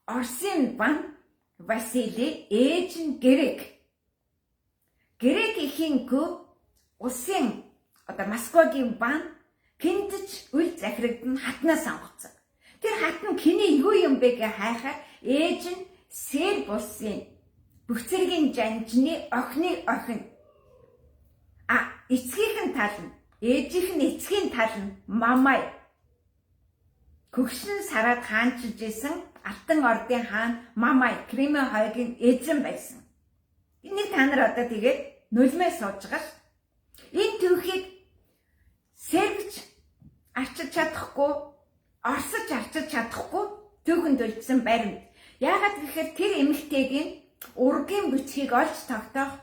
Оросын бан Василий ээж нь грек. Грек ихэнхүү улсын Москвагийн бан гинтж үл захирагдан хатнаас сонгоцсон. Тэр хатан хэний юу юм бэ гэж хайхаар ээж нь Серб улсын бүх зэргийн жанжны охины охин. Эцгийнхэн тал нь ээжийнх нь эцгийн тал нь Мамай. Хөгшин сараад хаанчилж исэн Алтан ордын хаан Мамай Кремийн хойгийн эзэн байсан. Энийг та нар одоо тэгээд нулимаа сууж байгаа ш. Энэ түүхийг Сербч арчиж чадахгүй, Оросч арчиж чадахгүй түүхэнд үлдсэн баримт. Яагаад гэхээр тэр эмэгтэйгийн ургийн бичгийг олж тогтоох,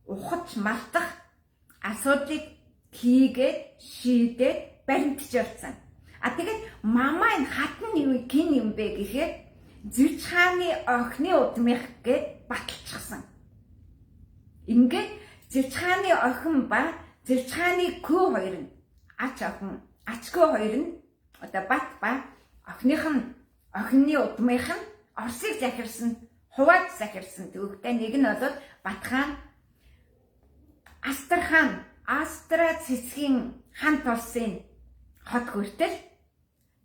ухаж мартах асуудлыг хийгээд шийдээд баримтж явсан. Тэгээд Мамай хатан юу гин юм бэ гэхээр Зэвч хааны охины удмынх гээд баталчихсан. Ингээд Зэвч хааны охин ба Зэвч хааны хүү хоёр нь ачгүй хоёр нь бат ба охины удмынх нь Оросыг захирсан, хуваад захирсан түүхтэй. Нэг нь бол Бат хаан Астра цэцгийн хамт улсын хот хүртэл,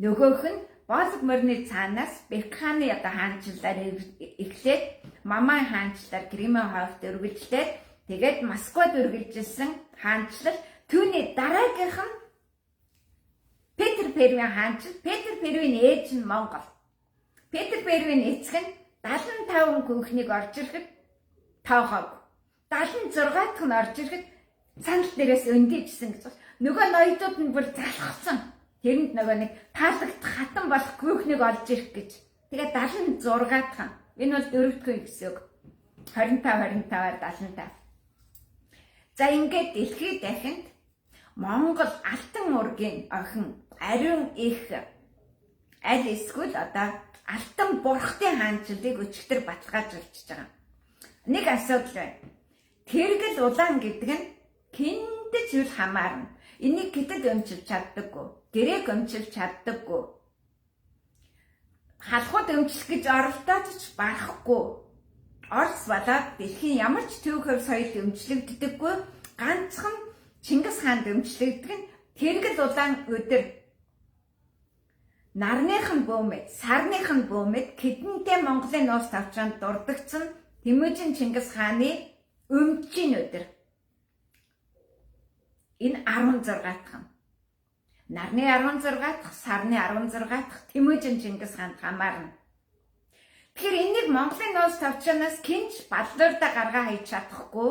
нөгөөх нь Болог морины цаанаас Бек хааны хаанчлалаар эхлээд Мамай хаанчлалаар Кремийн хойгт өргөлжлээд тэгээд Москвад өргөлжилсэн хаанчлал. Түүний дараагийнх нь Петр Первийн хаанчлал. Петр Первийн ээж нь Монгол. Петр Первийн эцэг нь 75 хүүхнийг орж ирэхэд тоохог. 76 дахь нь орж ирэхэд санал дээрээс өндийжсэн гэж. Нөгөө ноёдууд нь бүр залхсан. Тэрэнд нөгөө нэг таалагдах хатан болох хүүхнийг олж ирэх гэж. Тэгээд 76 дахь. Энэ бол дөрөвдүгээр гэсэн үг. 25-25-аар 75. За ингээд дэлхийд дахинд Монгол алтан ургийн охин ариун их аль эсвэл алтан бурхтын хаанчлалыг өчигдөр баталгаажуулж байгаа. Нэг асуудал байна. Тэргэл улаан гэдэг нь киндэж үл хамаарна. Энийг гэтэд өмчилж чаддаггүй. Грек өмчилж чаддаггүй. Халхууд өмчлөх гэж оролдож барахгүй. Орос болоод дэлхийн ямар ч түүхээр соёл өмчлөгддөггүй. Ганцхан Чингис хаанд өмчлөгдөг нь тэргэл улаан өдөр нарныхан бөөмэд, сарныхан бөөмэд хэдэнтэй Монголын уус тавчаанд дурдгдсан Тэмүжин Чингис хааны өмчийн өдөр. Энэ 16 дахь. Нарны 16 дахь, сарны 16 дахь Тэмүжин Чингис хаанд хамаарна. Тэгэхээр энийг Монголын уус тавчаанаас кинч баллуурда гаргаа хийж чадахгүй.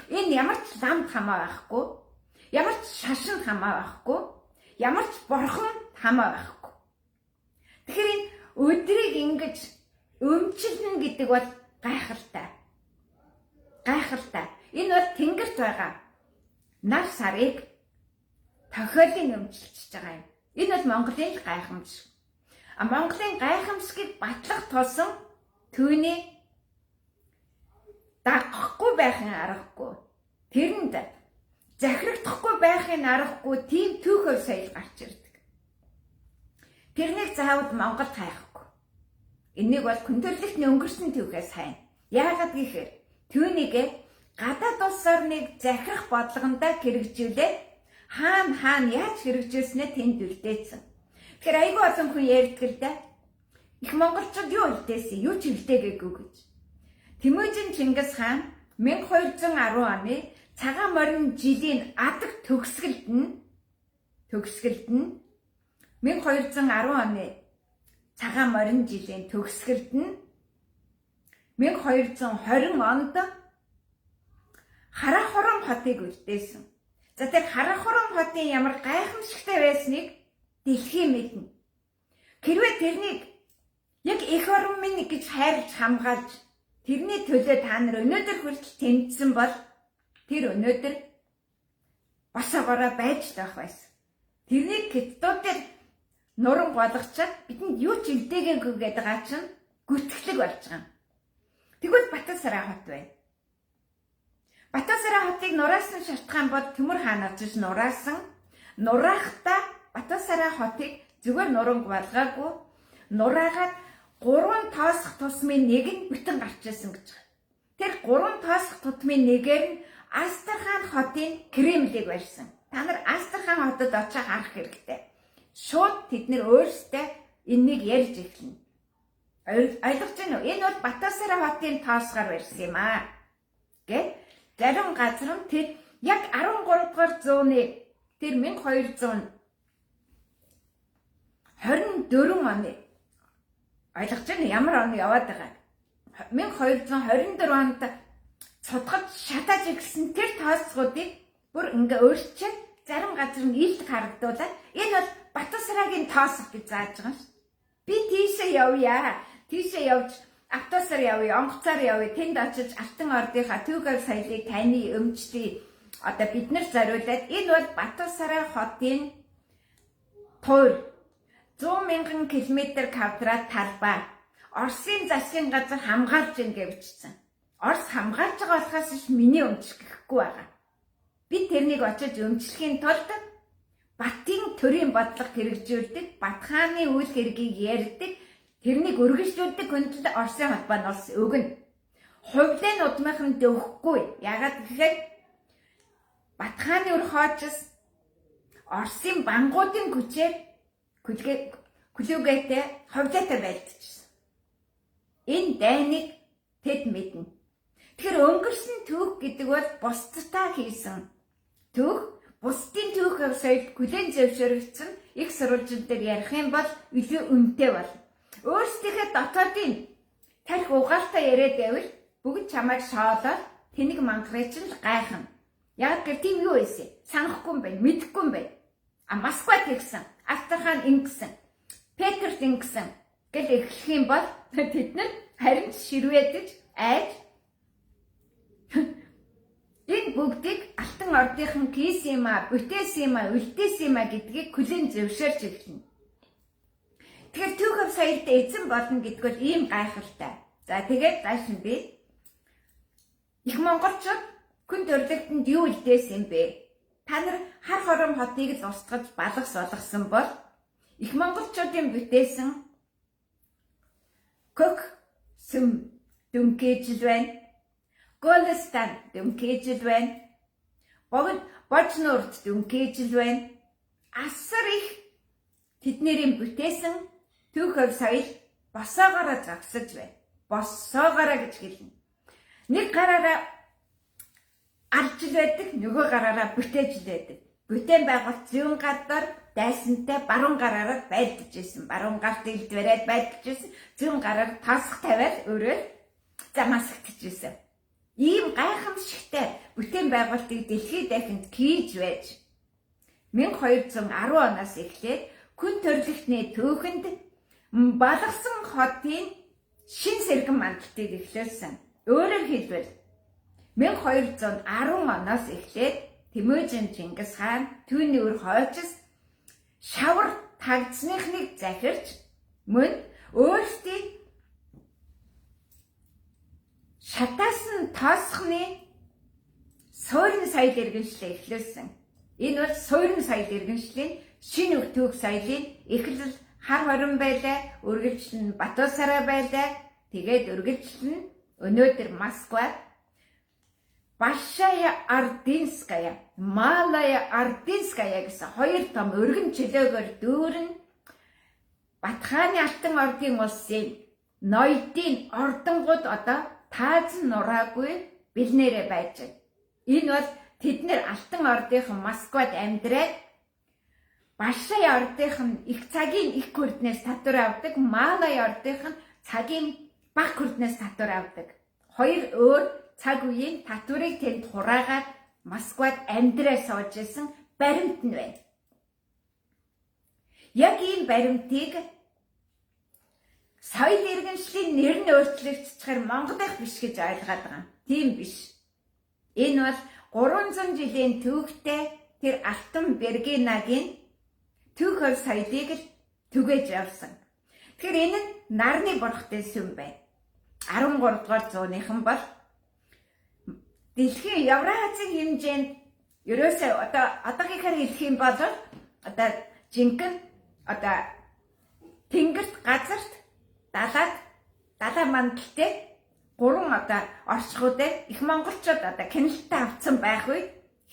Энэ ямар ч ламд хамаа байхгүй, ямар ч шашинд хамаа байхгүй, ямар ч борхон хамаа байхгүй. Тэгэхээр энэ өдрийг ингэж өмчлөн гэдэг бол гайхалтай. Энэ бол тэнгэрт байгаа нар сарыг тохиолын өмчлөж байгаа юм. Энэ бол Монголын гайхамш. Монголын гайхамшгийг батлах тулсан түүний дагахгүй байхын аргагүй. Тэрэнд захирагдахгүй байхын аргагүй тийм түүхээр соёл гарч ирдэг. Тэрнийг заавал Монголд хайхгүй. Энийг бол хүндрэлтний өнгөрсөн түүхээс хайна. Яагаад гэхээр түүнийг гадаад улс орныг захирах бодлогондоо хэрэгжүүлээд хаана яаж хэрэгжүүлснээ тэнд үлдээсэн. Тэгэхээр айгүй олон хүн ярьдаг л да. Их монголчууд юу үлдээсэн, юу ч үлдээгээгүй гэж. Тэмүжин Чингис хаан 1210 оны цагаан морин жилийн адаг төгсгөлд нь 1210 оны цагаан морин жилийн төгсгөлд нь 1220 онд Хараа хором хотыг үлдээсэн. За тэр хараа хором хотын ямар гайхамшигтай байсныг дэлхий мэднэ. Хэрвээ тэрнийг яг эх орон минь гэж хайрлж хамгаалж тэрний төлөө та нар өнөөдөр хүртэл тэмцсэн бол тэр өнөөдөр бас агараа байж байх байсан. Тэрнийг хятадуудад нуран болгочоод бидэнд юу ч илдээгээгүй гэдэг гаа чинь гүтгэлэг болж байгаа. Тэгвэл Батасарай хот байна. Батасарай хотыг нураасан шалтгаан бол Төмөр хаан очиж нураасан. Нураахдаа Батасарай хотыг зүгээр нуранг болгаагүй. Нураагаад 3 тоосох тусмын нэг нь бүтэн гарч ирсэн гэж байна. Тэр 3 тоосох тутмын нэгээр нь Астрахань хотын Кремлийг барьсан. Та нар Астрахань хотод очиж харах хэрэгтэй. Шууд тэд нэр өөрсдөө энэнийг ярьж эхэлнэ. Ойлгож байна уу? Энэ бол Батасарай хотын тоосгоор барьсан юм аа. Гэ? Зарим газар нь тэр яг 13 дугаар зууны тэр 1224 оны ойлгож байна ямар он яваад байгаа. 1224 онд цодгож шатаж ирсэн тэр тоосгуудыг бүр ингээ өөрчилж зарим газар нь илт харагдуулаад энэ бол Батасарайгийн тоосго гэж зааж байгаа ш. Би тийшээ явъя. Тийшээ явж автобусаар явъя, онгоцоор явъя. Тэнд очиж Алтан ордынхаа түүгээр соёлыг таны өмчтий одоо бид нар зориулаад энэ бол Батасарай хотын туур 100,000 км квадрат талбай. Оросын засгийн газар хамгаалж ийн гэж бичсэн. Орос хамгаалж байгаа болохоос ш миний өмчлөх гэхгүй байгаа. Би тэрнийг очиж өмчлөхийн тулд Батын төрийн бодлого хэрэгжүүлдэг, Бат хааны үйл хэргийг ярьдаг, тэрнийг үргэлжлүүлдэг хүндэд Оросын холбооноос өгнө. Хувлын удмынхан дөвөхгүй. Ягаад гэхээр Бат хааны үр хоочс Оросын бангуудын хүчээр хүлээгээтэй хувлаатай байлдчихсан. Энэ дайныг тэд мэднэ. Тэгэхээр өнгөрсөн түүх гэдэг бол бусдтай хийсэн түүх. Бусдын түүх соёлд хүлээн зөвшөөрөгдсөн их сурвалжууд дээр ярих юм бол илүү үнэтэй бол. Өөрсдийнхээ дотоодын тарих угаалтай яриад байвал бүгд чамайг шоолоод тэнийг мангарч л гайхна. Яг гэр тийм юу ийсэн? Санахгүй юм байна, мэдэхгүй юм байна. Москвад тэгсэн, Астрахань ингэсэн, Петерт ингэсэн гэл эхлэх юм бол тэд нар харин ширвэдэж айж энэ бүгдийг Алтан ордынхан хийсэн юм а, бүтээсэн юм а, үлдээсэн юм а гэдгийг хүлээн зөвшөөрч эхэлнэ. Тэгэхээр түүх соёлд эзэн болно гэдэг бол ийм гайхалтай. За тэгээд цааш нь би их монголчууд хүн төрөлхтөнд юу үлдээсэн юм бэ? Та нар хар хором хотыг л устгаж балгас болгосон бол их монголчуудын бүтээсэн Кök сүм дүнкээжл байна. Голстан дүнкээжл байна. Божнуурт дүнкээжл байна. Асар их тэднэрийн бүтээсэн түүх соёл босоогоороо зогсож байна. Босоогоороо гэж хэлнэ. Нэг гараараа алж л байдаг, нөгөө гараараа бүтээж л байдаг. Бүтээн байгуулалт зүүн гадаар дайсантай баруун гараараа байлдаж ирсэн. Баруун гарт илд бариад байлдаж ирсэн. Зүүн гараар тасх тавиад өөрөө замасгдаж ирсэн. Ийм гайхамшигтай бүтээн байгуулалтыг дэлхийд дахинд хийж байж 1210 оноос эхлээд хүн төрөлхтний түүхэнд балгасан хотын шин сэргэн мандалтыг эхлүүлсэн. Өөрөөр хэлбэл 1210 оноос эхлээд Тэмүжин Чингис хаан түүний үр хоочс шавар тагдсныхныг захирч мөн өөрсдийн шатаасан тоосхны суурин соёл иргэншлээ эхлүүлсэн. Энэ бол суурин соёл иргэншлийн шинэ түүх соёлын эхлэл хар хорин байлаа, үргэлжлэн Батасарай байлаа. Тэгээд үргэлжлэн өнөөдөр Москва, Большая Ордынская, Малая Ордынская гэсэн хоёр том өргөн чөлөөгөөр дүүрэн Бат хааны Алтан ордын улсын ноёдын ордонгууд одоо таазан нураагүй бэлнээрээ байж байна. Энэ бол тэд нэр Алтан ордынхан Москвад амьдраад Большая ордынхан их цагийн их хүрднээс татвар авдаг, Малая ордынхан цагийн бага хүрднээс татвар авдаг. Хоёр өөр цаг үеийн татварыг тэнд хураагаад Москвад амьдраа сууж исэн баримт нь байна. Яг ийм баримтыг соёл иргэншлийн нэр нь өөрчлөгдчихээр Монголынх биш гэж ойлгоод байгаа. Тийм биш. Энэ бол 300 жилийн түүхтэй тэр Алтан Бергенагийн түүх хувь соёлыг л түгээж явсан. Тэгэхээр энэ нь нарны бурхтай сүм байна. 13 дугаар зууныхан бол дэлхийн Евразийн хэмжээнд ерөөсөө одоогийнхаар хэлэх юм бол жинхэнэ тэнгэрт газарт далаа мандалтай 3 орчгуудыг их монголчууд киналтаа авцсан байх үед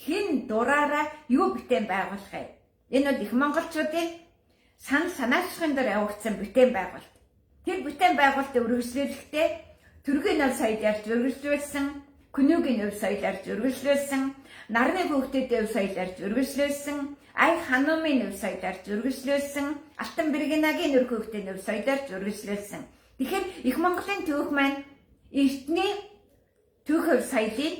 хин дураараа юу бүтээн байгуулах юм. Энэ бол их монголчуудын санаачлагын дээр явагдсан бүтээн байгуулалт. Тэр бүтээн байгуулалтыг үргэлжлүүлэхдээ төргийн өв соёлоор үргэлжлүүлсэн, Күнүүгийн өв соёлоор үргэлжлүүлсэн, нарны хүүхдүүдийн өв соёлоор үргэлжлүүлсэн, Ай ханумын өв соёлоор үргэлжлүүлсэн, Алтан Бергенагийн нөр хүүхдийн өв соёлоор үргэлжлүүлсэн. Тэгэхээр их Монголын түүх маань эртний түүх өв соёлын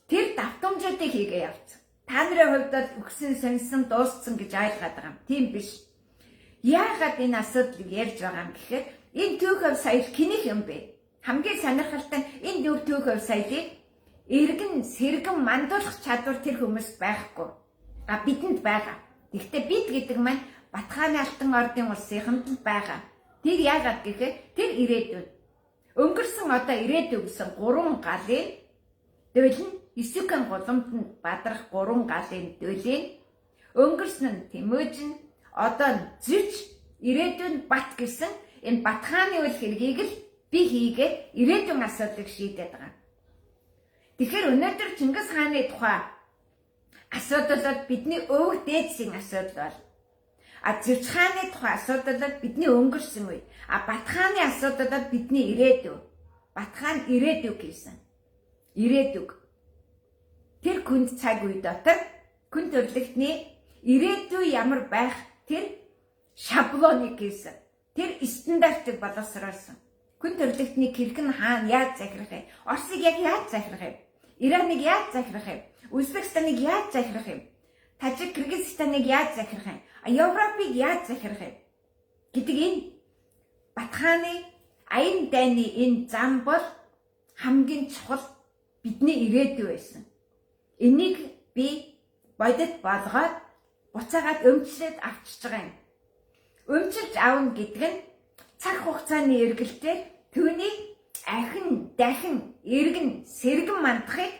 тэр давтамжуудыг хийгээ явцсан. Та нарын хувьд бол өгсөн, сонсон, дууссан гэж ойлгоод байгаа юм. Тийм биш. Яагаад энэ асуудлыг ярьж байгаа юм гэхээр энэ түүх өв соёл киних юм бэ? Хамгийн сонирхолтой нь энэ түүх өв соёлыг эргэн сэргэн мандуулах чадвар тэр хүмүүст байхгүй. Бидэнд байгаа. Гэхдээ бид гэдэг маань Батхааны Алтан ордын улсынханд байгаа. Тэр яагаад гэхээр тэр ирээдүйн өнгөрсөн ирээдүй гэсэн 3 галын дуйл нь Исүкэн гуламд бадрах 3 галын дуйлын өнгөрсөн нь Тэмүжин одоо нь Зүч ирээдүйн бат гэсэн энэ Батхааны үйл хэргийг л би хийгээд ирээдүйн асуудлыг шийдээд байгаа. Тэгэхээр өнөөдөр Чингис хааны тухай асуудал бол бидний өвөг дээдсийн асуудал бол. Зүч хааны тухай асуудал бол бидний өнгөрсөн үе. Батхааны асуудал бол бидний ирээдүй. Батхан ирээдүг гэсэн. Ирээдүг. Тэр хүнд цаг үе дотор хүн төрлөختний ирээдүй ямар байх тэр шаблоныг хийсэн. Тэр стандартыг боловсруулсан. Хүн төрлөختний хэрхэн хаана яаж захирах юм? Оросыг яг яаж захирах юм? Ираныг яаж захирах юм? Узбекистаныг яаж захирах юм? Тажик Кыргызстаныг яаж захирах юм? Европыг яаж захирах юм? Гэдэг энэ Батхааны аян дайны энэ зам бол хамгийн чухал бидний ирээдүй байсан. Энийг би бодит болгоод буцаагаад өмчлөд авчиж байгаа юм. Өмчилж аавна гэдэг нь цаг хугацааны эргэлтээр түүний ахин, дахин, эргэн, сэргэн мандахыг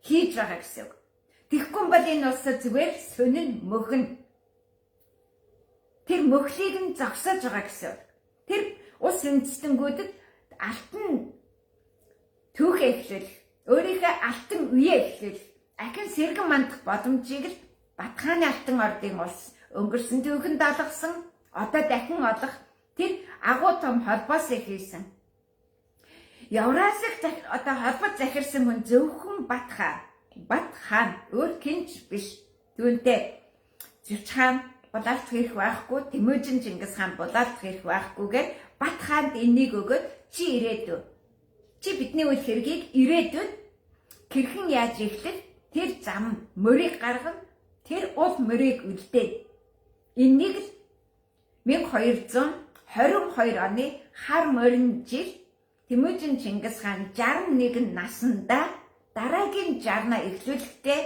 хийж байгаа гэсэн үг. Тэгэхгүй бол энэ улсад зүгээр сүнэн мөхөн. Тэр мөхлийг нь зогсоож байгаа гэсэн үг. Тэр ус үндэстэнгүүдэд алтан түүхээ эхлүүлэх, өөрийнхөө алтан үеэ эхлүүлэх, ахин сэргэн мандах боломжийг л Батхааны Алтан ордын улс өнгөрсөн түүхэнд олгосон, одоо дахин олох тэр агуу том холбоос хийсэн. Евразийг холбоод захирсан хүн зөвхөн Батхан өөр хинч биш. Түүнтэй Зүч хаан булаалт хийх байхгүй, Тэмүжин Чингис хаан булаалт хийх байхгүйгээр Батханд энийг өгөөд чи ирээдүй. Чи бидний үйл хэргийг ирээдүйд хэрхэн яаж эхлэх тэр зам мөрийг гаргана, тэр уул мөрийг үлдээд. Энийг л 1222 оны хар морин жил Тэмүжин Чингис хаан 61 наснда дараагийн 60-аа эхлүүлэхдээ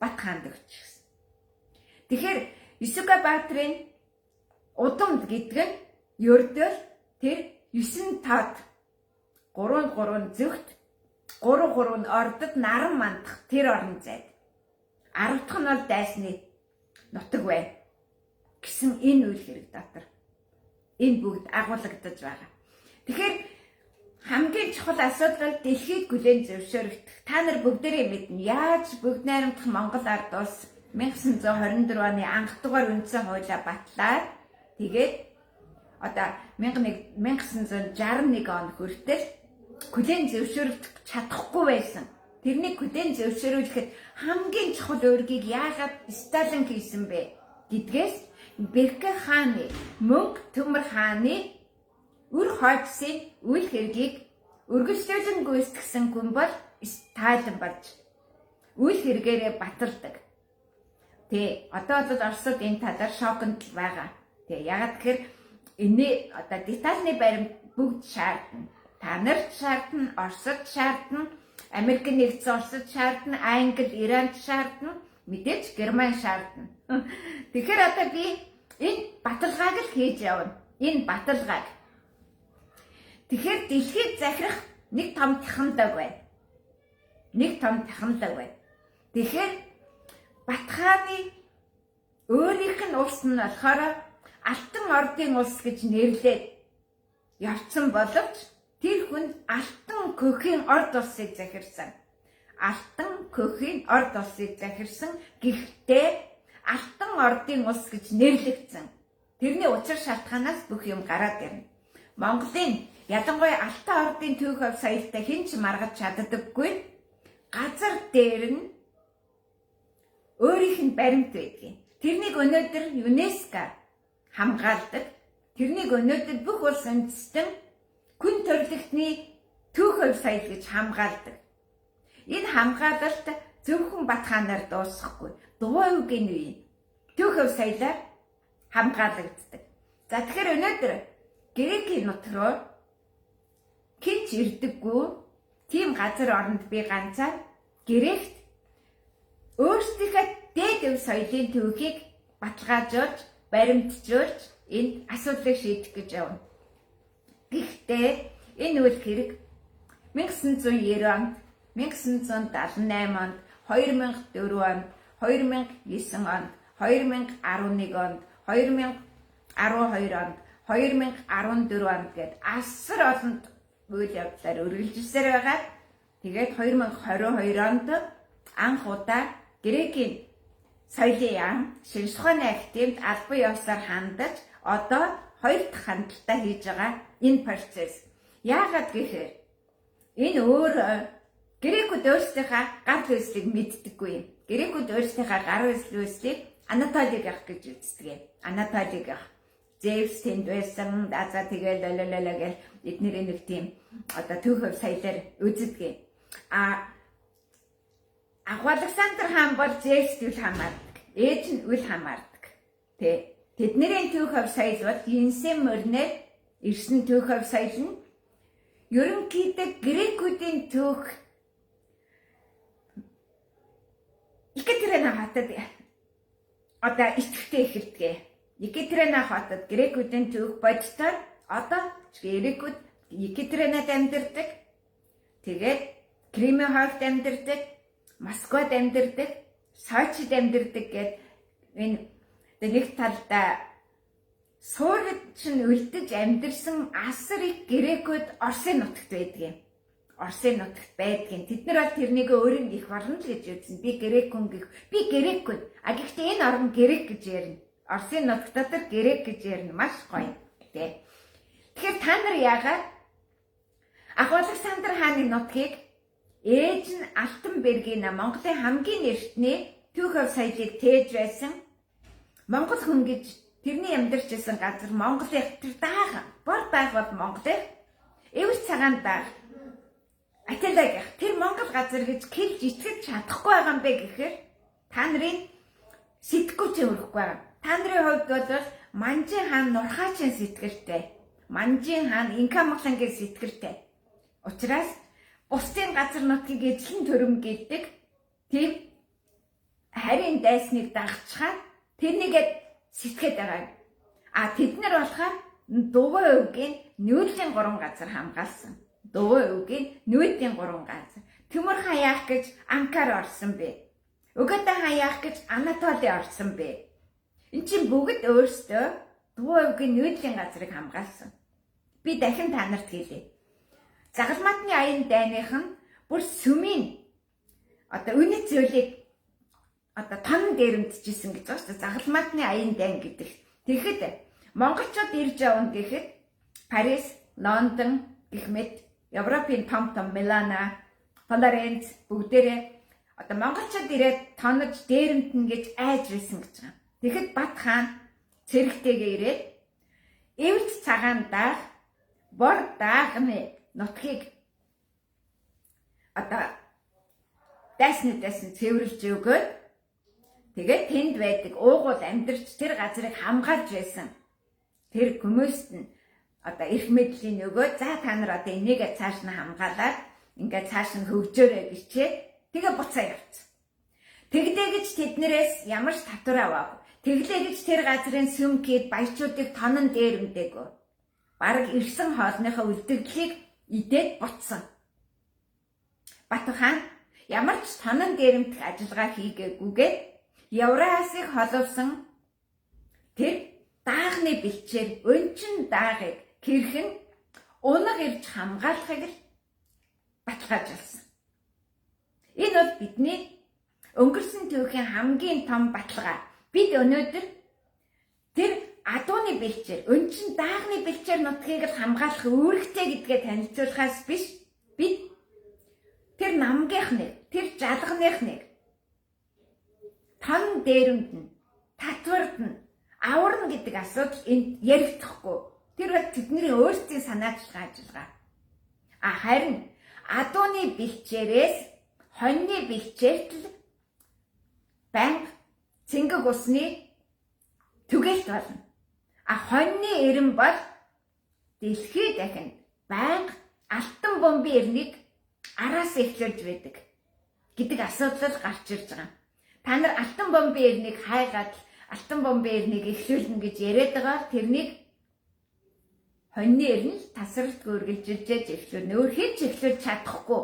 Батханд өгчихсэн. Тэгэхээр Исүкэ баатрын удамд гэдэг нь ердөө тэр 9 тод 3 зөвхт 3 ордод наран мандах тэр орон зайд. 10 дахь нь бол дайсны нутаг байна гэсэн энэ үйл хэрэг дотор энэ бүгд агуулгадаж байгаа. Тэгэхээр хамгийн чухал асуудал дэлхийд бүлээн зөвшөөрөгдөх. Та нар бүгдээрээ мэднэ. Яаж бүгд найрамдах Монгол ард улс 1924 оны анх дугаар үндсэн хуулиа батлаад тэгээд одоо 1961 он хүртэл бүлээн зөвшөөрөх чадахгүй байсан. Тэрнийг бүлээн зөвшөөрүүлэхэд хамгийн чухал үүргийг яагаад Сталин хийсэн бэ гэдгээс Бэрхэ хааны мөнх төмөр хааны үр хойцсын үйл хэргийг үргэлжлүүлэн гүйцэтгсэн хүн бол таалан болж үйл хэрэгээрээ баталдаг. Тэ одоо бол Оросууд энэ талаар шоконд л байгаа. Тэ ягаад гэхээр энэ одоо детальны баримт бүгд шаардна. Та нарт шаардна, Оросд шаардна, Америк нэгдсэн Оросд шаардна, Англи, Иранд шаардна, мэдээж Герман шаардна. Тэгэхээр одоо би энэ баталгааг л хийж явна. Энэ баталгааг. Тэгэхээр дэлхийд захирах нэг том технологи байна. Нэг том технологи байна. Тэгэхээр Батхааны өөрийнх нь улс нь болохоор Алтан ордын улс гэж нэрлээд явцсан боловч тэр хүн Алтан көхийн орд улсыг захирсан. Алтан көхийн орд улсыг захирсан. Гэхдээ Алтан ордын улс гэж нэрлэгдсэн. Тэрний учир шалтгаанаас бүх юм гараад ирнэ. Монголын ялангуяа Алтан ордын түүх ав соёлтой хэн ч маргаж чаддаггүй. Газар дээр нь өөрийнх нь баримт байдгийг. Тэрнийг өнөөдөр ЮНЕСКО хамгаалдаг. Тэрнийг өнөөдөр бүх улс үндэстэн хүн төрөлхтний түүх ав соёл гэж хамгаалдаг. Энэ хамгаалалт зөвхөн Батхаанаар дуусахгүй. Дуваа үгийн үе түүх ав соёлоор хамгаалагддаг. За тэгэхээр өнөөдөр Грекийн нутг руу хинч ирдэггүй тийм газар оронд би ганцаар Грект өөрсдийнхөө дээд өв соёлын түүхийг баталгаажуулж, баримтжуулж энэ асуудлыг шийдэх гэж явна. Гэхдээ энэ үйл хэрэг 1990 онд, 1978 онд, 2004 онд, 2009 онд, 2011 онд, 2012 онд, 2014 онд гээд асар олон үйл явдлаар үргэлжилсээр байгаа. Тэгээд 2022 онд анх удаа Грекийн соёлын яам шинжлэх ухааны академид албан ёсоор хандаж одоо хоёр дахь хандлтаа хийж байгаа энэ процесс. Яагаад гэхээр энэ өөр Грекүүд өөрсдийнхээ гар үйлслийг мэддэггүй юм. Грекүүд өөрсдийнхээ гар үйлслийг Анатолиг ах гэж үздэг. Анатолиг ах. Зевс тэнд байсан, за тэгэл лалалала гэх эднэрийн нэг тийм одоо түүх соёлоор үздэг. Александр хаан бол Зевст үл хамаардаг. Ээж нь үл хамаардаг. Тэ. Тэдний түүх соёл бол Янсен мөрнөд ирсэн түүх соёл нь ерөнхийдөө Грекүүдийн түүх Екатерина хотод одоо идэвхтэй эхэлдэг. Екатерина хотод Грекүүдийн түүх бодтоор одоо Грекүүд Екатеринад амьдардаг. Тэгээд Кремийн хоолд амьдардаг, Москвад амьдардаг, Сочид амьдардаг гэд энэ нэг талдаа суурьд чинь үлдэж амьдарсан асар их Грекүүд Оросын нутагт байдаг юм. Оросын нутагт байдгийн. Тэд нар бол тэрнийг өөрийн их орн л гэж үзсэн. Би Грек хүн гэх. Би Грек хүн. Гэхдээ энэ орн Грек гэж ярина. Оросын нутаг дотор Грек гэж ярина. Маш гоё. Тэ. Тэгэхээр та нар яагаад Александр хааны нутгийг ээж нь Алтанбергийн Монголын хамгийн эртний түүх соёлыг тээж байсан Монгол хүн гэж тэрний амьдарч байсан газар Монголын тэр даах, бор даах бол Монголын эвэр цагаан даах. Ателаг тэр Монгол газар гэж хэлж итгэж чадахгүй байгаа юм бэ гэхээр та нарын сэтгэхгүй ч өрөхгүй байгаа. Та нарын хувьд бол Манжин хаан Нурхаачийн сэтгэлтэй. Манжин хаан Инка Монголынгийн сэтгэлтэй. Учираас бусдын газар нутгийг эзлэн төрөм гэдэг тийм харийн дайсныг дагчхаад тэрнийгээ сэтгэхэд байгаа. Тэд нар болохоор Дуваа өвгийн нүүдлийн 3 газар хамгаалсан. Дуваа өвгийн нүүдлийн 3 газар. Төмөр хаяах гэж Анкар орсон бэ. Угата хаяах гэж Анатоли орсон бэ. Энд чинь бүгд өөрсдөө Дуваа өвгийн нүүдлийн газрыг хамгаалсан. Би дахин та нарт хэлье. Загалмаатны аян дайных нь бүр сүмийн одоо үнэт зүйлийг одоо тон дээрэмдчихсэн гэж байна шүү дээ. Загалмаатны аян дайн гэдэг. Тэгэхэд монголчууд ирж явна гэхэд Парис, Лондон гэх мэт Европын том Милано, Флоренц бүгдээрээ одоо монголчууд ирээд тонож дээрэмдэн гэж айж байсан гэж байна. Тэгэхэд Бат хаан цэрэгтэйгээ ирээд эвэрт цагаан даах, бор даагны нутгийг одоо дайснуудаас нь цэвэрлж өгөөд тэгээд тэнд байдаг уугуул амьдарч тэр газрыг хамгаалж байсан. Тэр хүмүүст нь одоо эрх мэдлийн өгөөд за та нар одоо энийгээ цааш нь хамгаалаад ингээд цааш нь хөгжөөрэй гэчээ тэгээ буцаа явцсан. Тэгдээ гэж тэднэрээс ямар ч татвар аваагүй. Тэглээ гэж тэр газрын сүмкид баячуудыг тонон дээрэмдээгөө. Бараг ирсэн хоолныхоо үлдэгдлийг идээд буцсан. Батхан ямар ч тонон дээрэмдэх ажиллагаа хийгээгүйгээд Евразийг холовсон тэр даагны бэлчээр өнчин даагыг хэрхэн унаг ирж хамгаалахыг л баталгаажуулсан. Энэ бол бидний өнгөрсөн түүхийн хамгийн том баталгаа. Бид өнөөдөр тэр адууны бэлчээр, өнчин даагны бэлчээр нутгийг л хамгаалах үүрэгтэй гэдгээ танилцуулахаас биш, бид тэр намгийнхныг, тэр жалганыхныг тон дээрэмд нь, татвард нь аварна гэдэг асуудал энд яригдахгүй. Тэр бол тэдний өөрсдийн санаачлах ажиллагаа. Харин адууны бэлчээрээс хоньны бэлчээрт л банк цэнгэг усны түгээлт болно. Хоньны эрэм бол дэлхий дахинд банк алтан бомбын эрнийг араас эхлүүлж байдаг гэдэг асуудал гарч ирж байгаа. Та нар алтан бомбын эрнийг хайгаад алтан бомбын эрнийг эхлүүлнэ гэж яриад байгаа. Тэрнийг хоньны эрн л тасралтгүй үргэлжилжээж эхлүүлнэ. Өөр хэн ч эхлүүлж чадахгүй.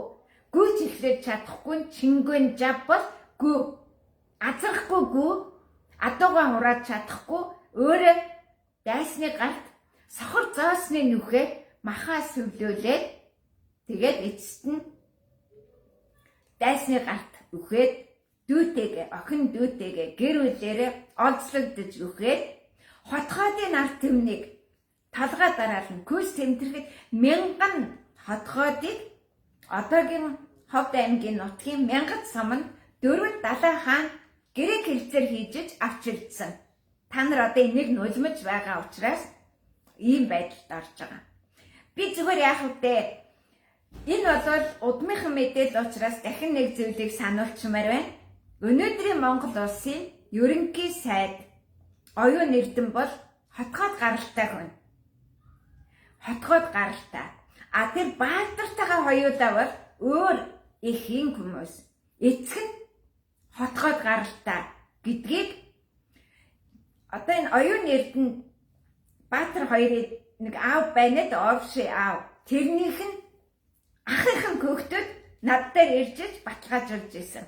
Гүйж эхлүүлж чадахгүй чингэн жав бол гүү. Азрахгүй гүү. Адуугаа ураад чадахгүй. Өөрөө дайсны галт сохор зоосны нүхээ махаа сүвлүүлээд тэгээд эцэст нь дайсны галт үхээд дүүтэйгээ, охин дүүтэйгээ гэр бүлээрээ олзлогдож үхээд хотгоодын ард түмнийг талгаа дараална. Күс тэмдэрэхэд мянган хотгоодыг одоогийн Ховд аймгийн нутгийн Мянгат сомонд Дөрвөл Далай хаан гэрэг хэлцээр хийж авчирдсан. Та нар одоо энийг нулимж байгаа учраас ийм байдалд орж байгаа. Би зүгээр яах вэ? Энэ бол удмынхан мэдээлэл учраас дахин нэг зүйлийг сануулчмаар байна. Өнөөдрийн Монгол улсын ерөнхий сайд оюун эрдэм бол хотгоод гаралтай хүн. Хотгоод гаралтай. Тэр баатартайгаа хоёулаа бол өөр ихийн хүмүүс. Эцэг нь хотгоод гаралтай гэдгийг одоо энэ оюун эрдэм Баатар хоёрын нэг аав байна да, овши аав. Тэрнийх нь ахынхан хөвгтөд над дээр ирж баталгаажуулж исэн.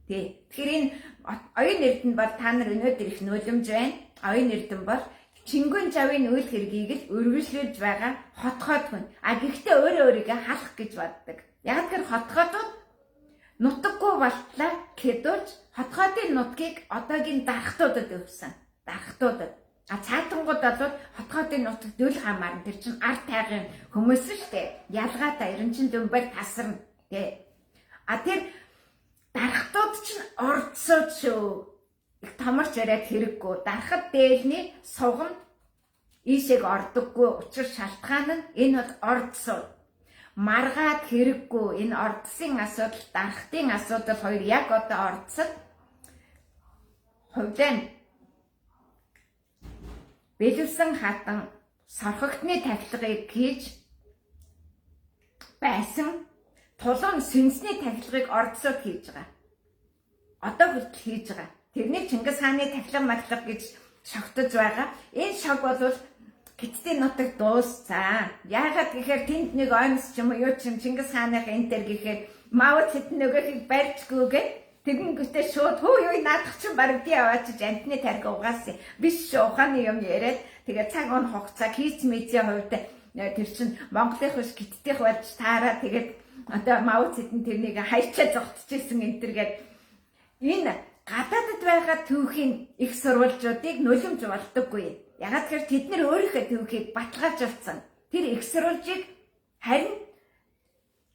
Тэгэхээр энэ оюун эрдэм бол та нар өнөөдөр их нулимж байна. Оюун эрдэм бол чингүн жавын үйл хэргийг л үргэлжлүүлж байгаа хотгоод хүн. Гэхдээ өөрөө өөрийгөө халах гэж боддог. Яг тэр хотгоодууд нутаггүй болтлаа гэдүүлж хотгоодын нутгийг одоогийн дархтуудад өгсөн. Дархтуудад. Цаатангууд бол хотгоодын нутагт дөл хамаарна. Тэр чинь ард тайгын хүмүүс шүү дээ. Ялгаатай эренчин дөмбөр тасарна. Тэр дархтууд чинь ордсууд шүү. Их томорч яриад хэрэггүй. Дархад дээлний суганд ийшээг ордоггүй. Учир шалтгаан нь энэ бол ордсууд. Маргаад хэрэггүй. Энэ ордсын асуудал, дархтын асуудал хоёр яг одоо ордсод хувьдаа бэлэвсэн хатан сорхогтны тахилгыг хийж байсан тулуун сүнсний тахилгыг ордсод хийж байгаа. Одоо хүртэл хийж байгаа. Тэрнийг Чингис хааны тахилга маглаг гэж шогтож байгаа. Энэ шог бол Хятадын нутаг дууссан. Яагаад гэхээр тэнд нэг оймс ч юм уу юу ч юм Чингис хааных энэ төр гэхээр Мао Цзэдун нөгөөхийг барьжгүйгээ тэгэнгүүтээ шууд хөө юу наадах чинь баг би аваачиж амтны тариг угаасан. Биш ухааны юм яриад тэгээ цаг он хугацаа хийц мэдсийн хувьд тэр чинь Монголын хүч Хятадын болж таараа тэгээд одоо Мао Цзэдун тэрнийг хайчаа зогтчихсэн энэ төр гээд энэ гадаадд байгаа түүхийн их сурвалжуудыг нулимж болдоггүй. Ягаад гэхээр тэд нар өөрийнхөө түүхийг баталгаажуулсан. Тэр их сурвалжийг харин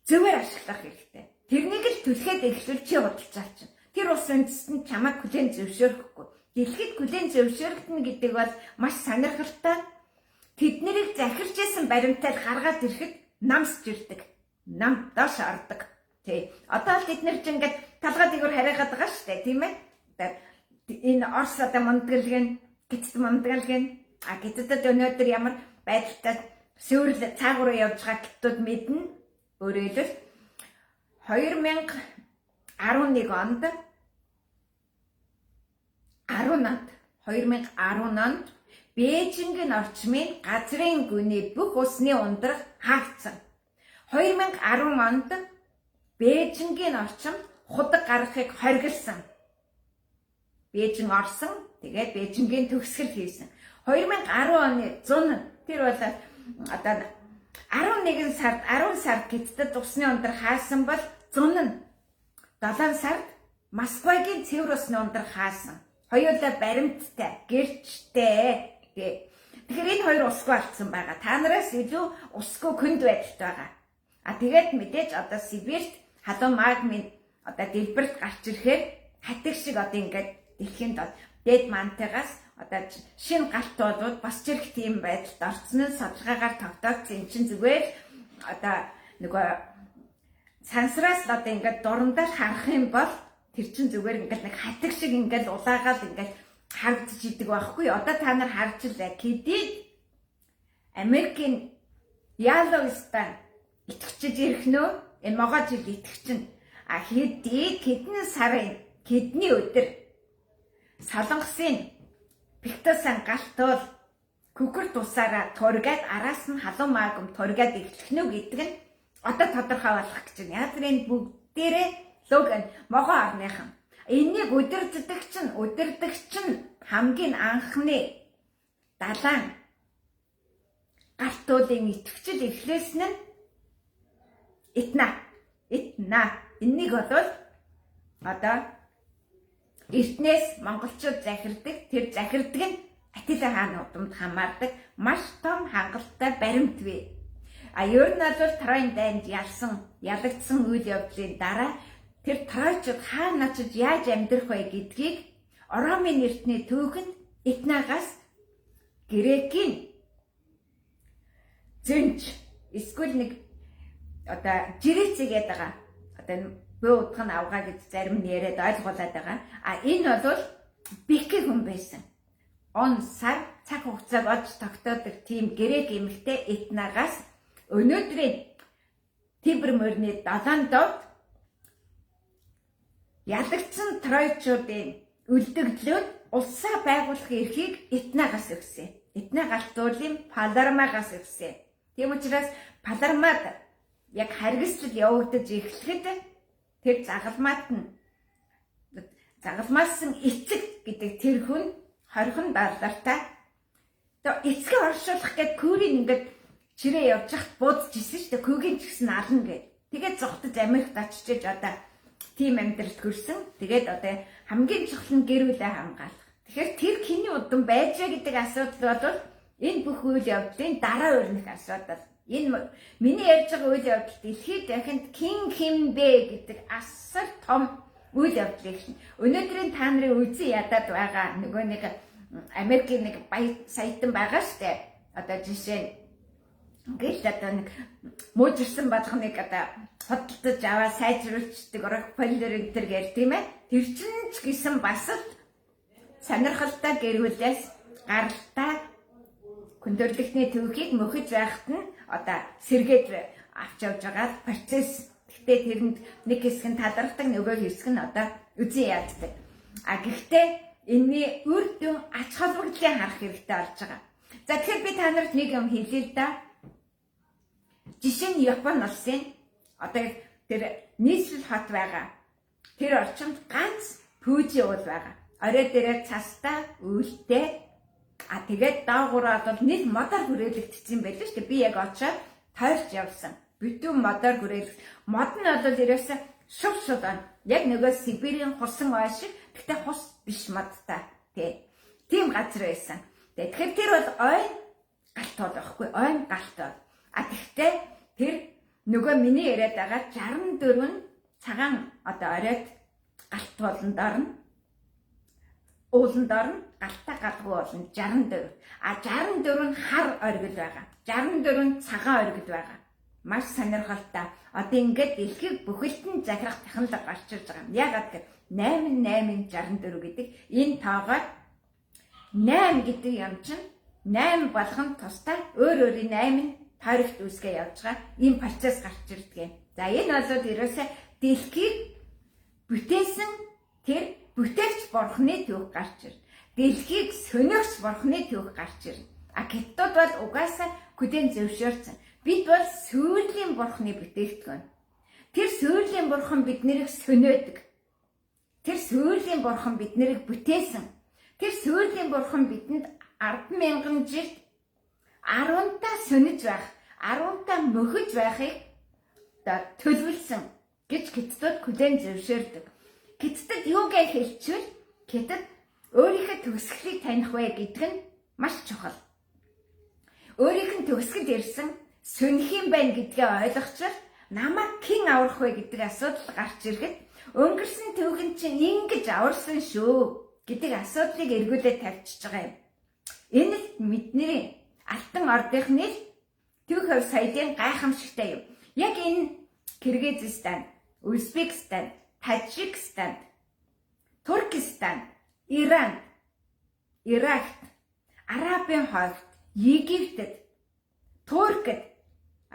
зөвөр ашиглах хэрэгтэй. Тэрнийг л түлхээд эхлүүл чи худалдаж авчин. Тэр ус үндэстэн чамайг хүлээн зөвшөөрөхгүй. Дэлхийд хүлээн зөвшөөрөгдөн гэдэг бол маш сонирхолтой. Тэднийг захирч исэн баримтаар гаргаад ирэхэд намсж ирдэг. Нам доош ордог. Тий. Одоо л бид нар ч ингээд талгаа дээгүүр хараагаад байгаа шүү дээ, тийм ээ? Энэ Орос одоо мандгалгэн, Гитцэд мандгалгэн, Гитцэд өнөөдөр ямар байдалтай сөөрл цаагаараа явж байгаа гэдэгт мэднэ. Өөрөөр хэлбэл 2011 онд Бээжингийн орчмын газрын гүний бүх усны ундрах хаагдсан. 2010 онд Бээжингийн орчим худаг гаргахыг хориглосон. Бээжин орсон, тэгээд Бээжингийн төгсгөл хийсэн. 2010 оны зун тэр бол одоо 11 сард 10 сард Гитцэд усны ундрах хаасан бол зун нь 7 сард Москвагийн цэвэр усны ундрах хаасан. Хоёулаа баримттай, гэрчтэй. Тэгэхээр энэ хоёр усгүй алдсан байгаа. Та нараас илүү усгүй хүнд байдалтай байгаа. Тэгээд мэдээж одоо Сибирт халуун магмын одоо дэлбэрт гарч ирэхээр хатиг шиг одоо ингээд дэлхийн дээд мантайгаас одоо шинэ галтуудууд бас ч ирэх тийм байдалд орцсон нь судалгаагаар тогтоогдсон. Энд чинь зүгээр одоо нөгөө сансраас одоо ингээд дурандаа харах юм бол тэр чинь зүгээр ингээд нэг хатиг шиг ингээд улаагаал ингээд харагдаж идэг байхгүй. Одоо та нар харж илээ. Кедид Америкийн Ялоустан итгэж ирэх нөө энэ могоо жил итгэж чинь хэдэн сарын хэдний өдөр Солонгосын Пиктосан галтуул күкэр тусаараа тургаад араас нь халуун магм тургаад эхлэх нүү гэдэг нь одоо тодорхой болох гэж байна. Яг энэ бүгдээрээ логан могоо орныхан. Энийг удирдагч нь хамгийн анхны далайн галтуулын итгэвчл эхлээсэн нь Этна. Энийг бол одоо эртнээс монголчууд захирдаг, тэр захирдаг нь Атила хааны удамд хамаардаг маш том хангалттай баримт бий. Ер нь бол Троен дайнд ялагдсан үйл явдлын дараа тэр тройчууд хаана очиж яаж амьдрах вэ гэдгийг Ромын эртний түүхэнд Этнагаас Грекийн зөнж эсвэл нэг одоо жирээцгээд байгаа. Одоо бөө утга нь авгаа гэж зарим нь яриад ойлгуулад байгаа. Энэ бол бэкэ хүн байсан. Он сар цаг хугацааг олж тогтоодог тийм грек эмэгтэй Этнагаас өнөөдрийн Тибр морины 7 дот ялагдсан тройчуудын үлдэгдлүүд улсаа байгуулах эрхийг Этнагаас өгсөн. Этна галтуулын Палермагаас өгсөн. Тийм учраас Палермад яг харгислал явагдаж эхлэхэд тэр загалмаас нь эцэг гэдэг тэр хүн хорхон дардартай. Тэгээ эцгээ оршуулах гээд Кюрийн ингээд чирээ явж хат буудаж исэн шүү дээ. Кюгийн ч гэсэн ална гээд. Тэгээд зогтож Америкт очиж одоо тийм амьдралд хүрсэн. Тэгээд одоо хамгийн чухал нь гэр бүлээ хамгаалах. Тэгэхээр тэр хиний удам байж гэдэг асуудал бол энэ бүх үйл явдлын дараа өрнөх асуудал. Энэ миний ярьж байгаа үйл явдал дэлхийд дахинд хин бэ гэдэг асар том үйл явдал юм. Өнөөдрийн та нарын үзэн ядаад байгаа нөгөө нэг Америкийн нэг баяр саятан байгаа штэ. Одоо жишээ нь гэл одоо нэг муужирсан болгоныг одоо хөдөлтөж аваа сайжруулчихдаг Рокфеллер энэ төр гэр тийм ээ. Тэр чинь ч гэсэн бас л сонирхолтой гэр бүлээс гаралтай хүндрэлтний төвхийг мөхөж байхад нь одоо сэргээд авч явж байгаа процесс. Гэхдээ тэрэнд нэг хэсэг нь талархдаг, нөгөө хэсэг нь одоо үзэн яаддаг. Гэхдээ энэний үр дүн ач холбогдлыг харах хэрэгтэй болж байгаа. За тэгэхээр би та нарт нэг юм хэлье л да. Жишээ нь Япон улсын одоо тэр нийслэл хот байгаа. Тэр орчинд ганц Фужи уул байгаа. Орой дээрээ цастаа үйлтэй. Тэгээд доогууraa бол нэг модоор хүрээлэгдсэн юм байлээ шүү дээ. Би яг очоод тойрч явсан. Битүүн модоор хүрээлэг. Мод нь бол ерөөсө шув байна. Яг нөгөө Сибирийн хусан ой шиг. Гэхдээ хус биш модтай. Тийм газар байсан. Тэгэхээр тэр бол ойн галт бол байхгүй. Ойн галт бол. Тэгэхдээ тэр нөгөө миний яриад байгаа 64 цагаан одоо оройд галт болондоор нь ууландор нь галтаа галгүй болно 64. 64 нь хар оргил байгаа. 64 цагаан оргил байгаа. маш сонирхолтой. Одоо ингээд дэлхийг бүхэлдэн захирах технологи гарч ирж байгаа юм. Яагаад гэвэл 8864 гэдэг энэ тоогоор 8 гэдэг юм чинь 8 болгон тустай өөрийн 8 тойрогт үүсгээ явж байгаа ийм процесс гарч ирдэг юм. За энэ бол ерөөсөө дэлхийг бүтээсэн тэр бүтээгч бурхны түүх гарч ирнэ. Дэлхийг сөнөөгч бурхны түүх гарч ирнэ. Хятад бол угаасаа хүлээн зөвшөөрсөн. Бид бол сүүлийн бурхны бүтээгдэхүүн. Тэр сүүлийн бурхан биднийг сөнөөдөг. Тэр сүүлийн бурхан биднийг бүтээсэн. Тэр сүүлийн бурхан бидэнд 10,000 жил 10-таа сөнөж байх, 10-таа мөхөж байхыг төлөвлөсөн гэж Хятадд хүлээн зөвшөөрдөг. Хятадд юугээ хэлчихвэл Хятад өөрийнхөө төгсгөлийг таних вэ гэдэг нь маш чухал. Өөрийнх нь төгсгөл ирсэн сөнөх юм байна гэдгээ ойлгочвол намайг хэн аврах вэ гэдэг асуудал гарч ирэхэд өнгөрсөн түүхэн чинь ингэж аварсан шүү гэдэг асуудлыг эргүүлээд тавьчихж байгаа юм. Энэ л бидний алтан ордынхны түүх хөв соёлын гайхамшигтай юм. Яг энэ Киргизстан, Узбекистан, Тажикстан, Туркестан, Иран, Ирак, Арабын хойд, Египтэд, Туркид,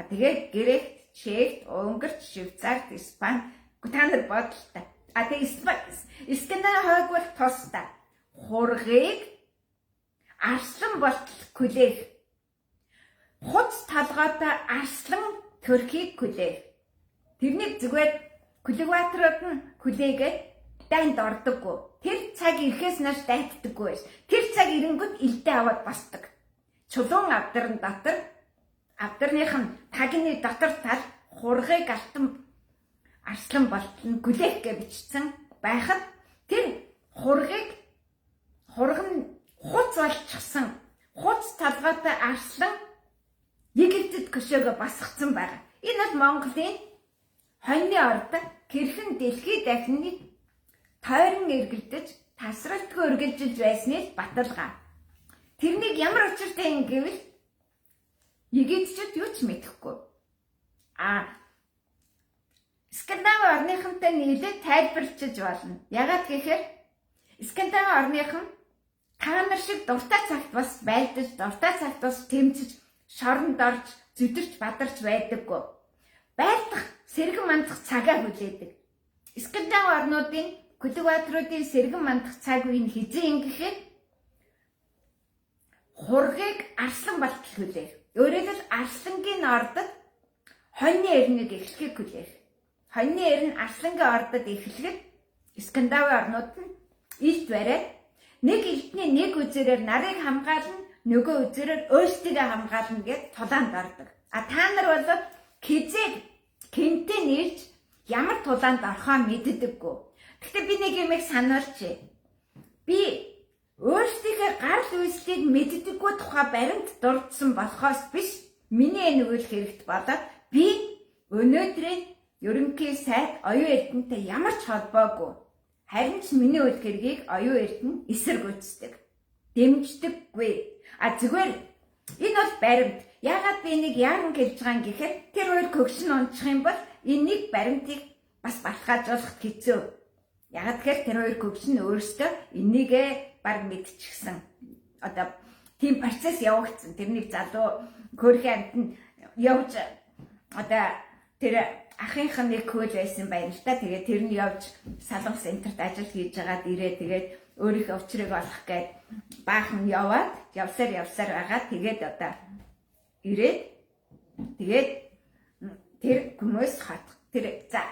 тэгээд Грект, Чехт, Унгарт, Швейцарт, Испани та нар бодлоо. Тэгээд Скандинав хойг бол тусдаа хургийг арслан болтол хүлээх. Хуц талгаатай арслан төрхийг хүлээх. Тэрнийг зүгээр культиваторууд нь хүлээгээд дайнд ордоггүй. Тэр цаг ирэхээс нааш дайтдаггүй байж. Тэр цаг ирэнгүүт илдээ аваад басдаг. Чулуун авдар дотор авдарных нь тагны дотор тал хургийг алтан арслан болтол хүлээх гэж бичсэн байхад тэр хургийг хурган хуц болчихсон. Хуц талгаатай арслан Египтэд көшөөгө басгацсан байгаа. Энэ бол Монголын хоньны орд хэрхэн дэлхий дахиныг тойрон эргэлдэж тасралтгүй үргэлжилж байсныг баталгаа. Тэрнийг ямар учиртай юм гэвэл египетчүүд юу ч мэдэхгүй. Скандинав орныхонтой нийлээд тайлбарлаж болно. Ягаад гэхээр Скандинав орныхон та нар шиг дуртай цагт бас байлдаж, дуртай цагт бас тэмцэж, шоронд орж, зүдэрч бадарч байдаггүй. Байлдах, сэргэн мандах цагаа хүлээдэг. Скандинав орнуудын культиваторуудын сэргэн мандах цаг үе нь хизээ юм гэхээр хургийг арслан болтол хүлээх. Өөрөөр хэлбэл арслангийн ордод хоньны эрнийг эхлэхийг хүлээх. Хоньны эр нь арслангийн ордод эхлэхэд Скандинав орнууд нь илт бариад нэг элдний нэг үзээрээр нарыг хамгаална, нөгөө үзээрээр өөрсдийгөө хамгаална гэж тулаанд ордог. Та нар бол хизээ кемтэй нэрж ямар тулаанд орхоо мэддэггүй. Гэхдээ би нэг юм сануулж. Би өөрсдийнхээ гарал үүслийг мэддэггүй тухай баримт дурдсан болохоос биш, миний энэ үйл хэрэгт болоод би өнөөдрийн ерөнхий сайд оюун эрдэнэтэй ямар ч холбоогүй. Харин ч миний үйл хэргийг оюун эрдэнэ эсэргүүцдэг. Дэмждэггүй. Зүгээр энэ бол баримт. Яагаад би энийг яаран хэлж байгаа юм гэхээр тэр хоёр көгшин унчих юм бол энийг баримтыг бас баталгаажуулах хэцүү. Яагаад тэгэхээр тэр хоёр көгшин өөрсдөө энийгээ баг мэдчихсэн. Одоо тийм процесс явагдсан. Тэрний залуу хөрхийн амтнд явж тэр ахынх нь нэг хөл байсан байна л та. Тэгээд тэр нь явж салгах центрт ажил хийж байгаад ирээ. Тэгээд өөрийнхөө учрыг олох гээд баахан яваад явсаар байгаа. Тэгээд ирээд тэгээд тэр хүмүүс тэр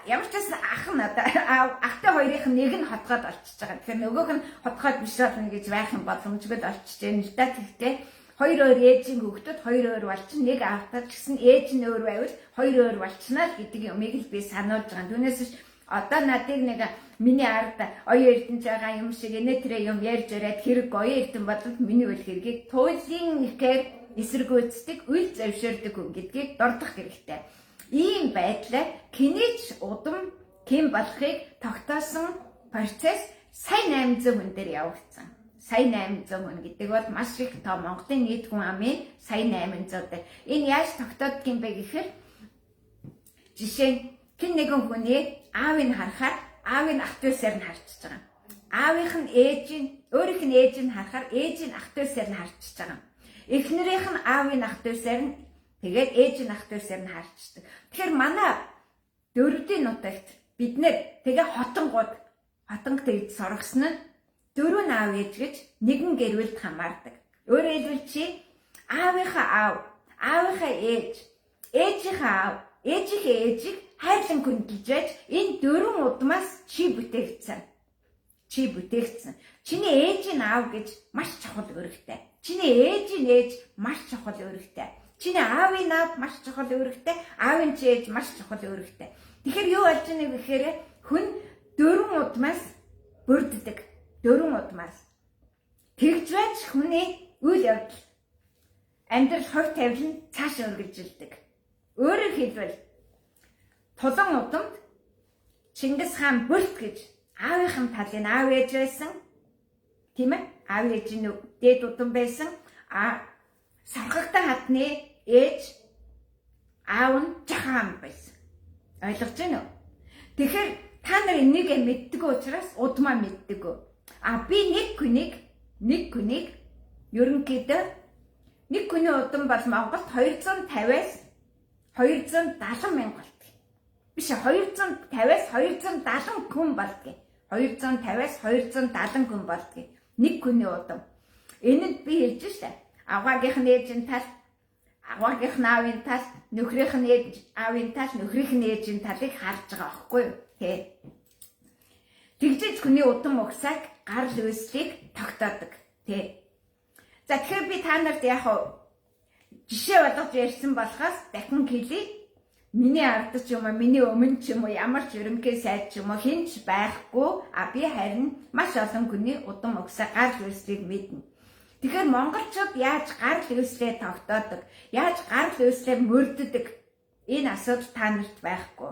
ямар ч бас ах нь ахтай хоёрын нэг нь хотгоод олчиж байгаа. Тэгэхээр нөгөөх нь хотгоод биш болно гэж байх юм боломжгүй олчиж байна л да. Тэгтээ хоёр ээжийн хүүхдүүд хоёр болчин нэг аавтар гэсэн ээж нь өөр байвал хоёр болчнаа л гэдэг юмыг л би сануулж байгаа. Түүнээс ч одоо надыг нэг миний ард оюун эрдэнэ байгаа юм шиг инээ тэрэ юм ярьж өрөөд хэрэг оюун эрдэнэ бодвол миний үйл хэргийг туйлын ихээр эсэргүүцдэг, үйл зөвшөөрдөг хүн гэдгийг дурдах хэрэгтэй. Ийм байдлаар кинеч удам ким болохыг тогтоосон процесс сая 800 хүн дээр явагдсан. Сая 800 хүн гэдэг бол маш их тоо. Монголын нийт хүн амын сая 800 дээр. Энэ яаж тогтоодг юм бэ гэхээр Жишээ нь хэн нэгэн хүний аавыг харахаар аавыг ах дүүсээр нь харчихж байгаа. Аавынх нь өөрийнх нь ээж нь харахаар ээж нь ах дүүсээр нь харчихж байгаа. Эхнэрийнх нь аавын ах дүүсээр нь тэгээд ээж нь ах дүүсээр нь харчихдаг. Тэгэхээр манай дөрвдийн нутагт бид нэр тэгээ хотонг тэгж соргосон нь дөрвөн аав ээж гэж нэгэн гэр бүлд хамаардаг. Өөрөөр хэлбэл чи аавынхаа аав, аавынхаа ээж, ээжийнхээ аав, ээжийнхээ ээжийг хайрлан хүндэлж байж энэ дөрвөн удмаас чи бүтээгдсэн. Чиний ээжийн аав гэж маш чухал үүрэгтэй. Чиний ээжийн ээж маш чухал үүрэгтэй. Чиний аавын аав маш чухал үүрэгтэй. Аавын чи ээж маш чухал үүрэгтэй. Тэгэхээр юу болж байгааг гэхээр хүн дөрвөн удмаас бүрддэг. Дөрвөн удмаас. Тэгж байж хүний үйл явдал амьдрал хувь тавилан цааш үргэлжилдэг. Өөрөөр хэлбэл тулан удамд Чингис хаан бүрт гэж аавынхын талын аав ээж байсан. Тийм ээ? Аав ээжийн дээд удам байсан. Сархагтай хатны ээж аав нь жахан байсан. Ойлгож байна уу? Тэгэхээр та нар энийг мэддэг учраас удмаа мэддэг. Би нэг хүнийг ерөнхийдөө нэг хүний удам бол Монголд 250-аас 270 мянга болдог. Биш 250-аас 270 хүн болдог. 250-аас 270 хүн болдог. Нэг хүний удам. Энэнд би хэлж штэ. Аваагийнх нь ээжийн тал, аваагийнх нь аавын тал, нөхрийнх нь аавын тал, нөхрийнх нь ээжийн талыг харж байгаа байхгүй юу? Тэ. Тэгжиж хүний удам угсааг гарал үүслийг тогтоодог. Тэ. За тэгэхээр би та нарт яг жишээ болгож ярьсан болохоос дахин хэлье. Миний ардч юм уу, миний өмнө ч юм уу, ямар ч ерөнхий сайд ч юм уу хинч байхгүй. Би харин маш олон хүний удам угсаа гарал үүслийг мэднэ. Тэгэхээр монголчууд яаж гарал үүслээ тогтоодог, яаж гарал үүслээ мөрддөг энэ асуудал та нарт байхгүй.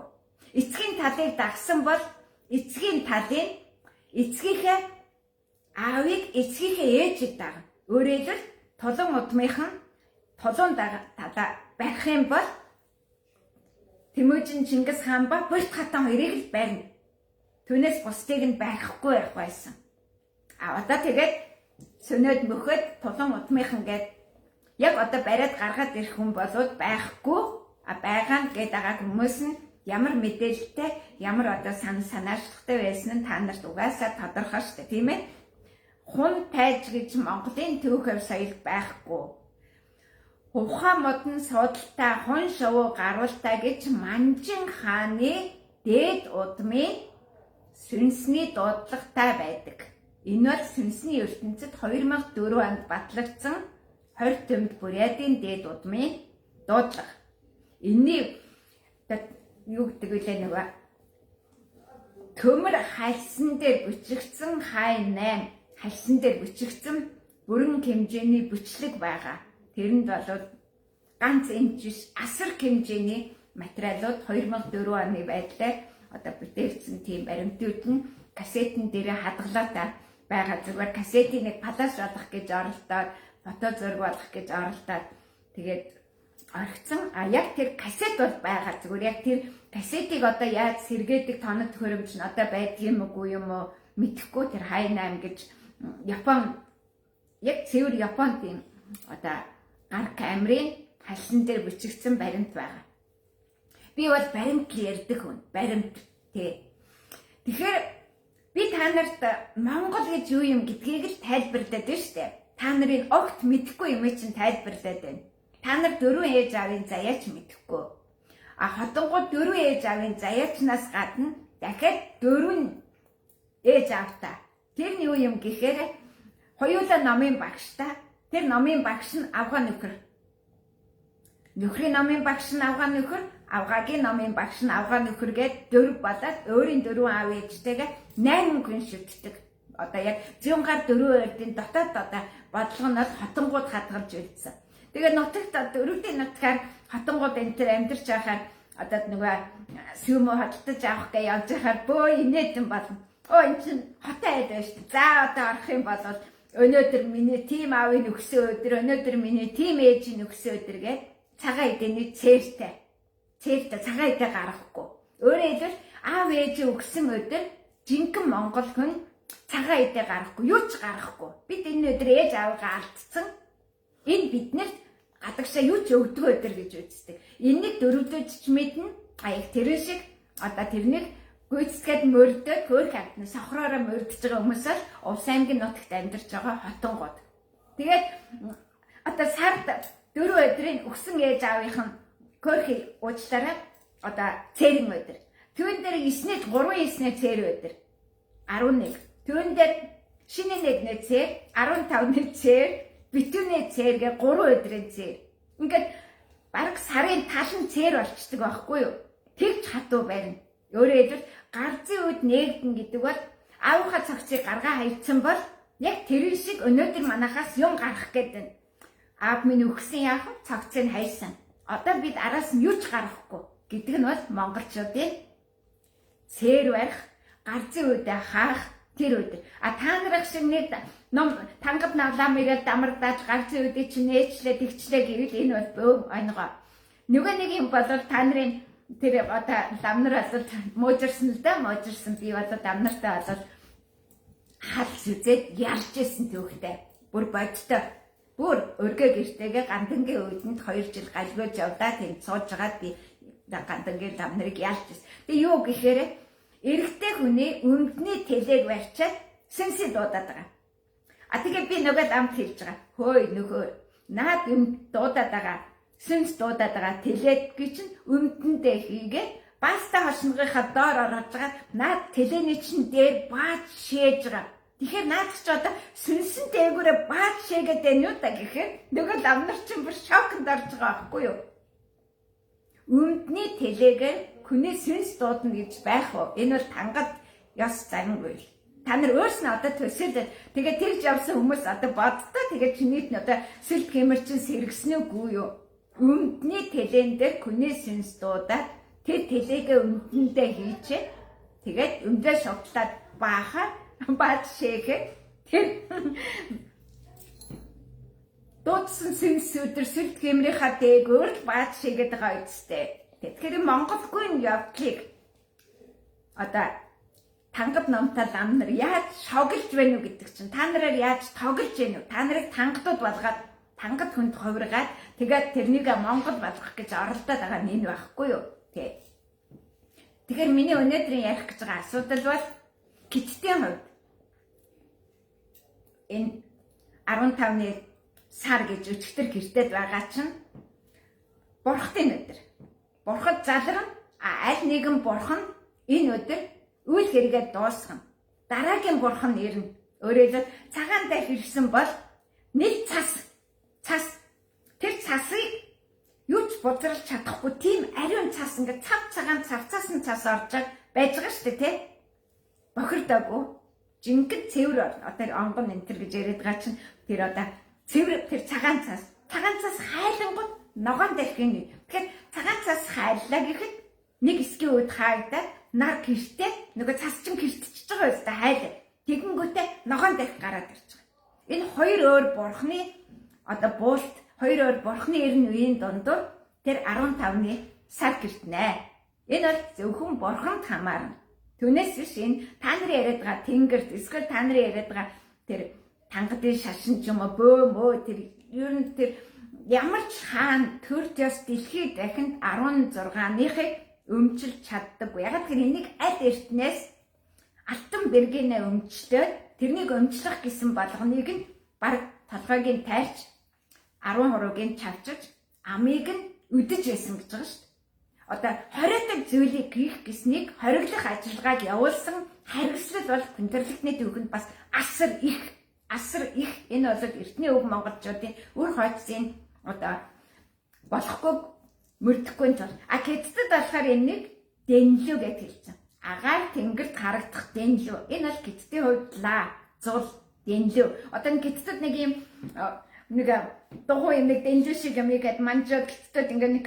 Эцгийн талыг дагсан бол эцгийн талын эцгийнхээ аавыг эцгийнхээ ээжийг дагна. Өөрөөр хэлбэл тулан удмынхан тулан талаа барих юм бол Тэмүжин Чингис хаан ба Бүрт хатан хоёрыг л барина. Түүнээс бусдыг нь барихгүй байх байсан. Одоо тэгээд сөнөөд мөхөд тулан удмынхан гээд яг одоо бариад гаргаад ирэх хүн болоод байхгүй. Байгаа нь гээд байгаа хүмүүс нь ямар мэдээлэлтэй, ямар одоо санаачлахтай байсан нь та нарт угаасаа тодорхой шүү дээ, тийм ээ? Хун тайж гэж Монголын түүхээр соёл байхгүй. Ухаан модон суудалтай хун шувуу гаруултай гэж Манжин хааны дээд удмын сүнсний дуудлагатай байдаг. Энэ бол сүнсний ертөнцид 2004 онд батлагдсан 20 төмд бүрядын дээд удмын дуудлага. Энэний юу гэдэг вэ нөгөө төмөр хальсан дээр бүжигдсэн хай 8 хальсан дээр бүжигдсэн бүрэн хэмжээний бүчлэг байгаа. Тэрэнд бол ганц инчиш асар хэмжээний материалууд 2004 оны байдлаар одоо бүтээгдсэн тийм баримтууд нь кассетын дээр хадгалаатай байгаа. Зүгээр кассетийг нэг палаш болох гэж оролдоод фото зураг болох гэж оролдоод тэгээд орхицсан. Яг тэр кассет бол байгаа. Зүгээр яг тэр кассетийг одоо яаж сэргээдэг тоног төхөөрөмж нь одоо байдгийн үгүй юм уу мэдэхгүй. Тэр хай 8 гэж Япон яг цэвэр Японд тийм одоо гар камерын халсан дээр бичигдсэн баримт байгаа. Би бол баримт ярьдаг хүн. Баримт тий. Тэгэхээр би та нарт Монгол гэж юу юм гэдгийг л тайлбарлаад байна шүү дээ. Та нарын огт мэдэхгүй юм чинь тайлбарлаад байна. Та нар дөрвөн ээж аавын заяач мэдэхгүй. Хотонгууд дөрвөн ээж аавын заяачнаас гадна дахиад дөрвөн ээж аавтай. Тэр нь юу юм гэхээр хоёулаа номын багштай. Тэр номын багш нь авгаа нөхөр. Нөхрийн номын багш нь авгаа нөхөр, авгаагийн номын багш нь авгаа нөхөр гээд дөрв болоод өөрийн дөрвөн аав ээжтэйгээ 8 хүн шүтдэг. Одоо яг зүүн гар дөрвөн эрдийн дотоод одоо бодлого нь бол хотонгууд хадгалж үлдсэн. Тэгээ нутагт дөрвийн нутгаар хотонгууд энэ төр амьдарч байхаар одоо нөгөө сүмө хадтаж авах гэж явж байхаар бөө инээдэн болно. Энэ чинь хотоо айд байж шүү дээ. За одоо орох юм бол өнөөдөр миний тим аавын өгсөн өдөр, өнөөдөр миний тим ээжийн өгсөн өдөр гээд цагаан эдэний цээртэй. цээртэй цагаан идэ гаргахгүй. Өөрөөр хэлбэл аав ээж өгсөн өдөр жинхэнэ монгол хүн цагаан идэ гаргахгүй, юу ч гаргахгүй. Бид энэ өдөр ээж аавгаа алдсан. Энэ биднэрт гадагшаа юу ч өгдөг өдөр гэж үздэг. Энийг дөрөвдөж ч мэднэ. Аяг тэрэн шиг одоо тэрнийг гүйцэтгэд мөрдөд хөрх амтны сохроороо мөрдөж байгаа хүмүүс л Увс аймгийн нутагт амьдарч байгаа хотонгууд. Тэгээд одоо сард 4 өдрийн өгсөн ээж аавынх нь хөрхи уучлаарай одоо цэрэн өдөр. Түүн дээр 9-ний 3-9-ний цэр өдөр 11. Түүн дээр шинэ нэгний цэр 15-ны цэр битүүний цэргээ 3 өдрийн цэр. Ингээд бараг сарын талан цэр болчдөг байхгүй юу? Тэгж хатуу байна. Өөрөөр хэлбэл гарцын үед нээгдэн гэдэг бол аавынхаа цогцыг гаргаа хайцсан бол яг тэрэн шиг өнөөдөр манахаас юм гарах гэдэг. Аав минь өгсөн яах вэ? Цогцыг хайсан. Одоо бид араас нь юу ч гаргахгүй гэдэг нь бол монголчуудын цэр барих, гарцын үедээ хаах тэр өдөр. Та нарах шиг нэг ном тангад навлаа мэрэл дамардаж гарцын үедээ чи нээчлээ тэгчлээ гэвэл энэ бол бөө оногоо. Нөгөө нэг юм бол та нарын тэр одоо ламнар бол муужирсан л да, муужирсан би бол дамнартай бол халс үзээд ялж исэн түүхтэй. Бүр бодтой. Бүр өргөө гэртэйгээ гандангийн үйдэнд 2 жил галгүйж явдаа тэнд сууж байгаад би гандангийн ламнарыг ялж исэн. Тэгээ юу гэхээр эрэгтэй хүний өмдний тэлэг барьчаад сэнсээ дуудаад байгаа. Тэгээ би нөгөө ламд хэлж байгаа. Хөөе нөхөө. Наад өмд дуудаад байгаа. Сэнс дуудаад байгаа тэлээдгүй чинь өмдөндөө хийгээ баста хошныгийнхаа доор ороод байгаа. Наад тэлээний чинь дээр бааж шээж байгаа. Тэгэхээр наад ч одоо сүнсэн дээгүүрээ бааж шээгээд байна юу та гэхээр нөгөө ламнар чинь бүр шокнд орж байгаа байхгүй юу? Өмдний тэлээгээр хүний сүнс дуудана гэж байх уу? Энэ бол тангад ёс зангүй. Та нар өөрснөө одоо төсөөлөд тэгээд тэрж явсан хүмүүс одоо боддоо тэгээд чинийд нь одоо сэлт хэмэрчин сэргсэн үгүй юу? Өмдний тэлэн дээр хүний сүнс дуудаад тэр тэлээгээ өмдөндөө хийчээ. Тэгээд өмдөө шогтлаад баахаа бааж шээгээ. Тэр дуудсан сүнс өдөр сэлт хэмрийнхаа дээгүүр л бааж шээгээд байгаа үстэй. Тэгэхээр монголгүй явдлыг одоо тангад номтой лам нар яаж шоглож байна уу гэдэг чинь та нараар яаж тоглож байна уу? Та нарыг тангадууд болгоод тангад хүнд хувиргаад тэгээд тэрнийг монгол болгох гэж оролдоод байгаа нь энэ байхгүй юу? Тэгэхээр миний өнөөдрийн ярих гэж байгаа асуудал бол гидтийн хувьд энэ 15-ны сар гэж өчтөр гэртээд байгаа чинь бурхтын өдөр. Бурхад залран аль нэгэн бурхан энэ өдөр үйл хэрэгэд дуусгана. Дараагийн бурхан ирнэ. Өөрөөр хэлбэл цагаан дээр ирсэн бол нэг цас тэр цасыг юу ч бузралж чадахгүй тийм ариун цас ингээд цав цагаан цавцаасан цас орж байж байгаа шүү дээ, тий? Бохирдоогүй жинхэнэ цэвэр одоо онгон энтер гэж яриад байгаа чинь тэр одоо цэвэр тэр цагаан цас хайлангууд ногоон дэлхийн. Тэгэхээр цагаан цас хайллаа гэхэд нэг эсгийн үед хаагдаад нар гэртээ нөгөө цас чинь гэртчихэж байгаа юм да хайлаа. Тэгэнгүүтээ ногоон дэлх гараад ирж байгаа. Энэ хоёр өөр бурхны одоо буулт хоёр өөр бурхны эрен үеийн дундуур тэр 15-ны сар гэртнэ. Энэ бол зөвхөн бурханд хамаарна. Түүнээс биш энэ та нарын яриад байгаа тэнгэрт эсвэл та нарын яриад байгаа тэр тангадын шашин ч юм уу бөө мөө тэр ер нь тэр ямар ч хаан төрд ёс дэлхийд дахинд 16-ныхыг өмчилж чаддаггүй. Яг тэр энийг аль эртнээс алтан бэргэнэ өмчлөөд тэрнийг өмчлөх гэсэн болгоныг нь баг толгойг нь тайлж 13-ыг чавчиж амийг нь үдэж байсан гэж байгаа шүү дээ. Одоо хориотой зүйлийг хийх гэснийг хориглох ажиллагааг явуулсан харгислал бол хүндрэлтний төвхөнд бас асар их энэ бол эртний өв монголчуудын үр хойцын одоо болохгүй мөрдөхгүй тул гэцдэд болохоор энийг дэнлүү гэж хэлсэн. Агаар тэнгэрт харагдах дэнлүү. Энэ бол гэцдийн хувьд зул дэнлүү. Одоо гэцдэд нэг юм нэг дугуй юм дэнлүү шиг юм ихэд манжууд гэцдэд ингээ нэг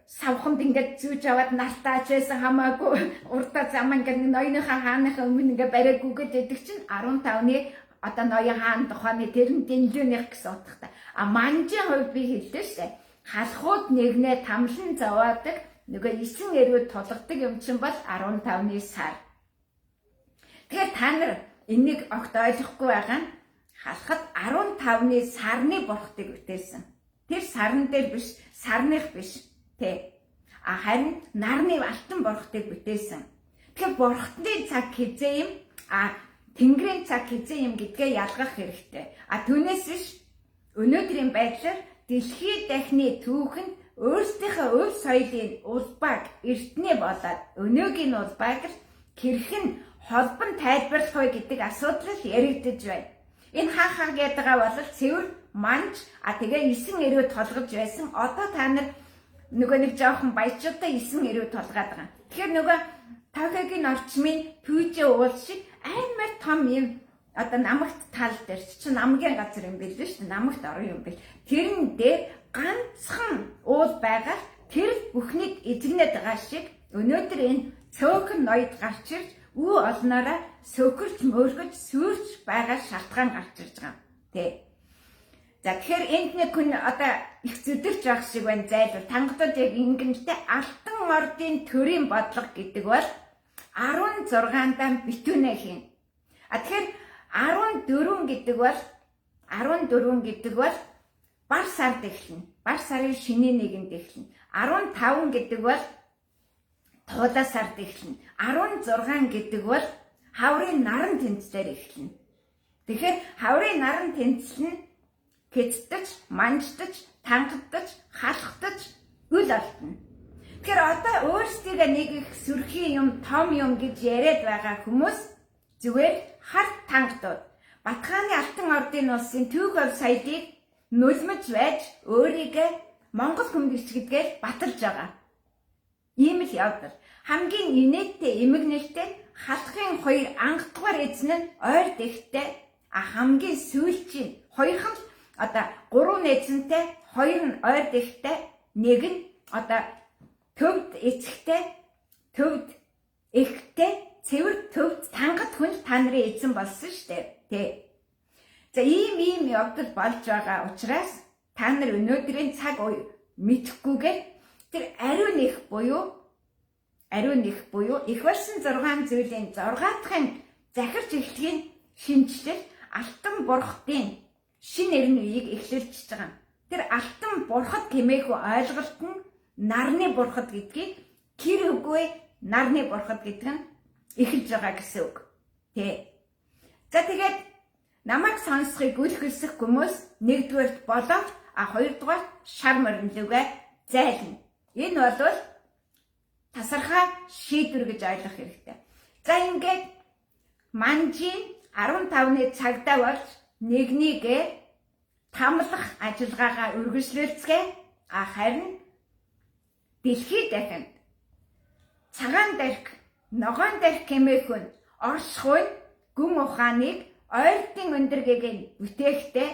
савхамд ингээд зүүж аваад нартаач байсан хамаагүй урдаа зам ингээд ноёныхаа хааныхаа өмнө ингээд бариагүйгээд байдаг чинь 15-ны одоо ноён хаан тухайны тэрэн дэнлүүнийх гэсэн утгатай. Манжийн хувьд би хэллээ шүү дээ. Халахууд нэгнээ тамлан зовоодаг нөгөө 9 эрүүд тулгадаг юм чинь бол 15-ны сар. Тэгэхээр та нар энийг огт ойлгохгүй байгаа нь халахад 15-ны сарны бурхтыг бүтээсэн. Тэр сарн дээр биш, сарных биш. Тэ. Харин нарны алтан бурхтыг бүтээсэн. Тэгэхээр бурхтны цаг хизээ юм, тэнгэрийн цаг хизээ юм гэдгээ ялгах хэрэгтэй. Түүнээс биш өнөөдрийн байдлаар дэлхий дахны түүхэнд өөрсдийнхөө өв соёлын улбааг эртний болоод өнөөгийн улбааг хэрхэн холбон тайлбарлах вэ гэдэг асуудал яригдж байна. Энэ хаа гэдэг бол цэвэр манж тэгээ 9 эрүүд толгож байсан. Одоо та нар нөгөө нэг жоохон баячуудаа 9 эрүүд толгаад байгаа. Тэгэхээр нөгөө Токиогийн орчмын Фужи уул шиг амар том юм намагт тал дээр чи намгийн газар юм биш шүү дээ. Намагт орон юм бил. Тэрэн дээр ганцхан уул байгаа. Тэр бүхнийг эзэгнээд байгаа шиг өнөөдөр энэ цөөхөн ноёд гарч ирж үү олноороо сөхөрч мөргөж сүрч байгаа шалтгаан гарч ирж байгаа. Тэ. За тэгэхээр энд нэг хүн их зүдэрч байх шиг байна зайлвал тангадад яг ингэнтэй алтан ордын төрийн бодлого гэдэг бол 16-ндаа битүүнэ хийн. Тэгэхээр 14 гэдэг бол бар сард эхэлнэ. Бар сарын шинэ нэгэнд эхэлнэ. 15 гэдэг бол туулаа сард эхэлнэ. 16 гэдэг бол хаврын наран тэнцлэр эхэлнэ. Тэгэхээр хаврын наран тэнцэл нь хэцдэж, манждаж, тангадаж, халахдаж үл алдна. Тэгэхээр одоо өөрсдийгөө нэг их сүрхий юм, том юм гэж яриад байгаа хүмүүс зүгээр харт тангадууд Батхааны алтан ордын улсын түүх өв соёлыг нулимж байж өөрийгөө Монгол хүмүүст гэдгээр баталж байгаа. Ийм л явдал. Хамгийн инээдтэй эмгэнэлтэй халахын 2 анхдугаар эзэн нь ойр дэхтэй хамгийн сүүлчийн хоёрхан 3 эзэнтэй 2 нь ойр дэхтэй нэг нь төвд эцэгтэй төвд эхтэй цэвэр төвд тангад хүн та нарын эзэн болсон шүү дээ. Тэ. За ийм явдал болж байгаа учраас та нар өнөөдрийн цаг үе мэдхгүйгээр тэр ариун их буюу их болсон 6 зүйлийн 6 дахь захирч эхлэхийн шинжлэл алтан бурхтын шин эрен үеийг эхлүүлж байгаа. Тэр алтан бурхад гэмээхүү ойлголт нь нарны бурхад гэдгийг тэр үгүй нарны бурхад гэдэг нь эхэлж байгаа гэсэн үг. Тэ. За тэгээд намайг сонсохыг үлхэлсэх хүмүүс нэгдүгээрт болоод хоёрдугаар шар моринлүгэ зайлна. Энэ бол тасархай шийдвэр гэж ойлгох хэрэгтэй. За ингээд манжийн 15-ны цагдаа болж нэгнийгээ тамлах ажиллагаагаа үргэлжлүүлцгээе. Харин дэлхий дахинд цагаан дарх, ногоон дарх хэмээхүн оршихуй гүн ухааныг ойртын өндөргийг бүтээхдээ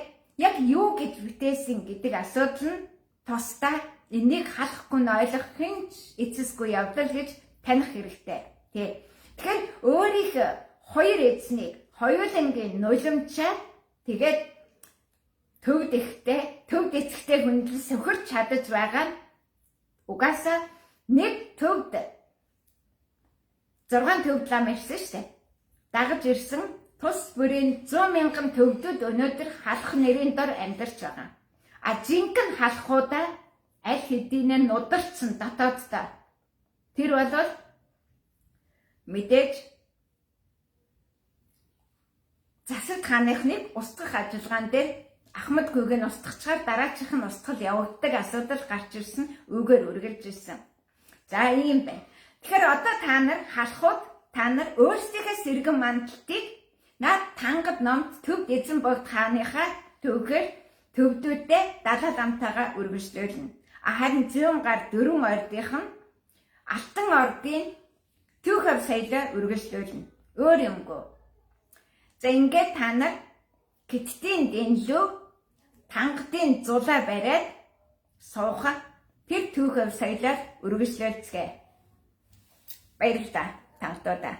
яг юу гэж бүтээсэн гэдэг асуудал нь тусдаа энийг халахгүй нь ойлгох хинч эцэсгүй явдал гэж таних хэрэгтэй. Тэгэхээр өөрийнхөө 2 эзнийг хоёулангийн нулимчаа тэгээд төвд эцэгтэй хүндэл сөхөрч чадаж байгаа нь угаасаа нэг төвд 6 төвд лам ирсэн шүү дээ. Дагаж ирсэн тус бүрийн 100,000 төвдөд өнөөдөр халах нэрийн дор амьдарч байгаа. Жинхэнэ халахуудаа аль хэдийнэ нударсан дотооддоо. Тэр бол мэдээж засаг ханыхныг устгах ажиллагаан дээр Ахмад гүйг нь устгахчаар дараачих нь устгал явагддаг асуудал гарч ирсэн үгээр үргэлж ирсэн. За ийм байна. Тэгэхээр одоо та нар халахууд та нар өөрсдийнхээ сэргэн мандалтыг наад тангад номд төвд эзэн богд хааныхаа төвхөр төвдүүдээ далаа ламтайгаа үргэлжлүүлнэ. Харин 100 гар 4 ордынх нь алтан ордын түүх өв соёлоо үргэлжлүүлнэ. Өөр юмгүй. За ингээд та нар Хиттийн дэнлүү тангадын зулаа бариад суухад тэр түүх өв соёлоор үргэлжлүүлцгээе. Баярлалаа тантуудаа.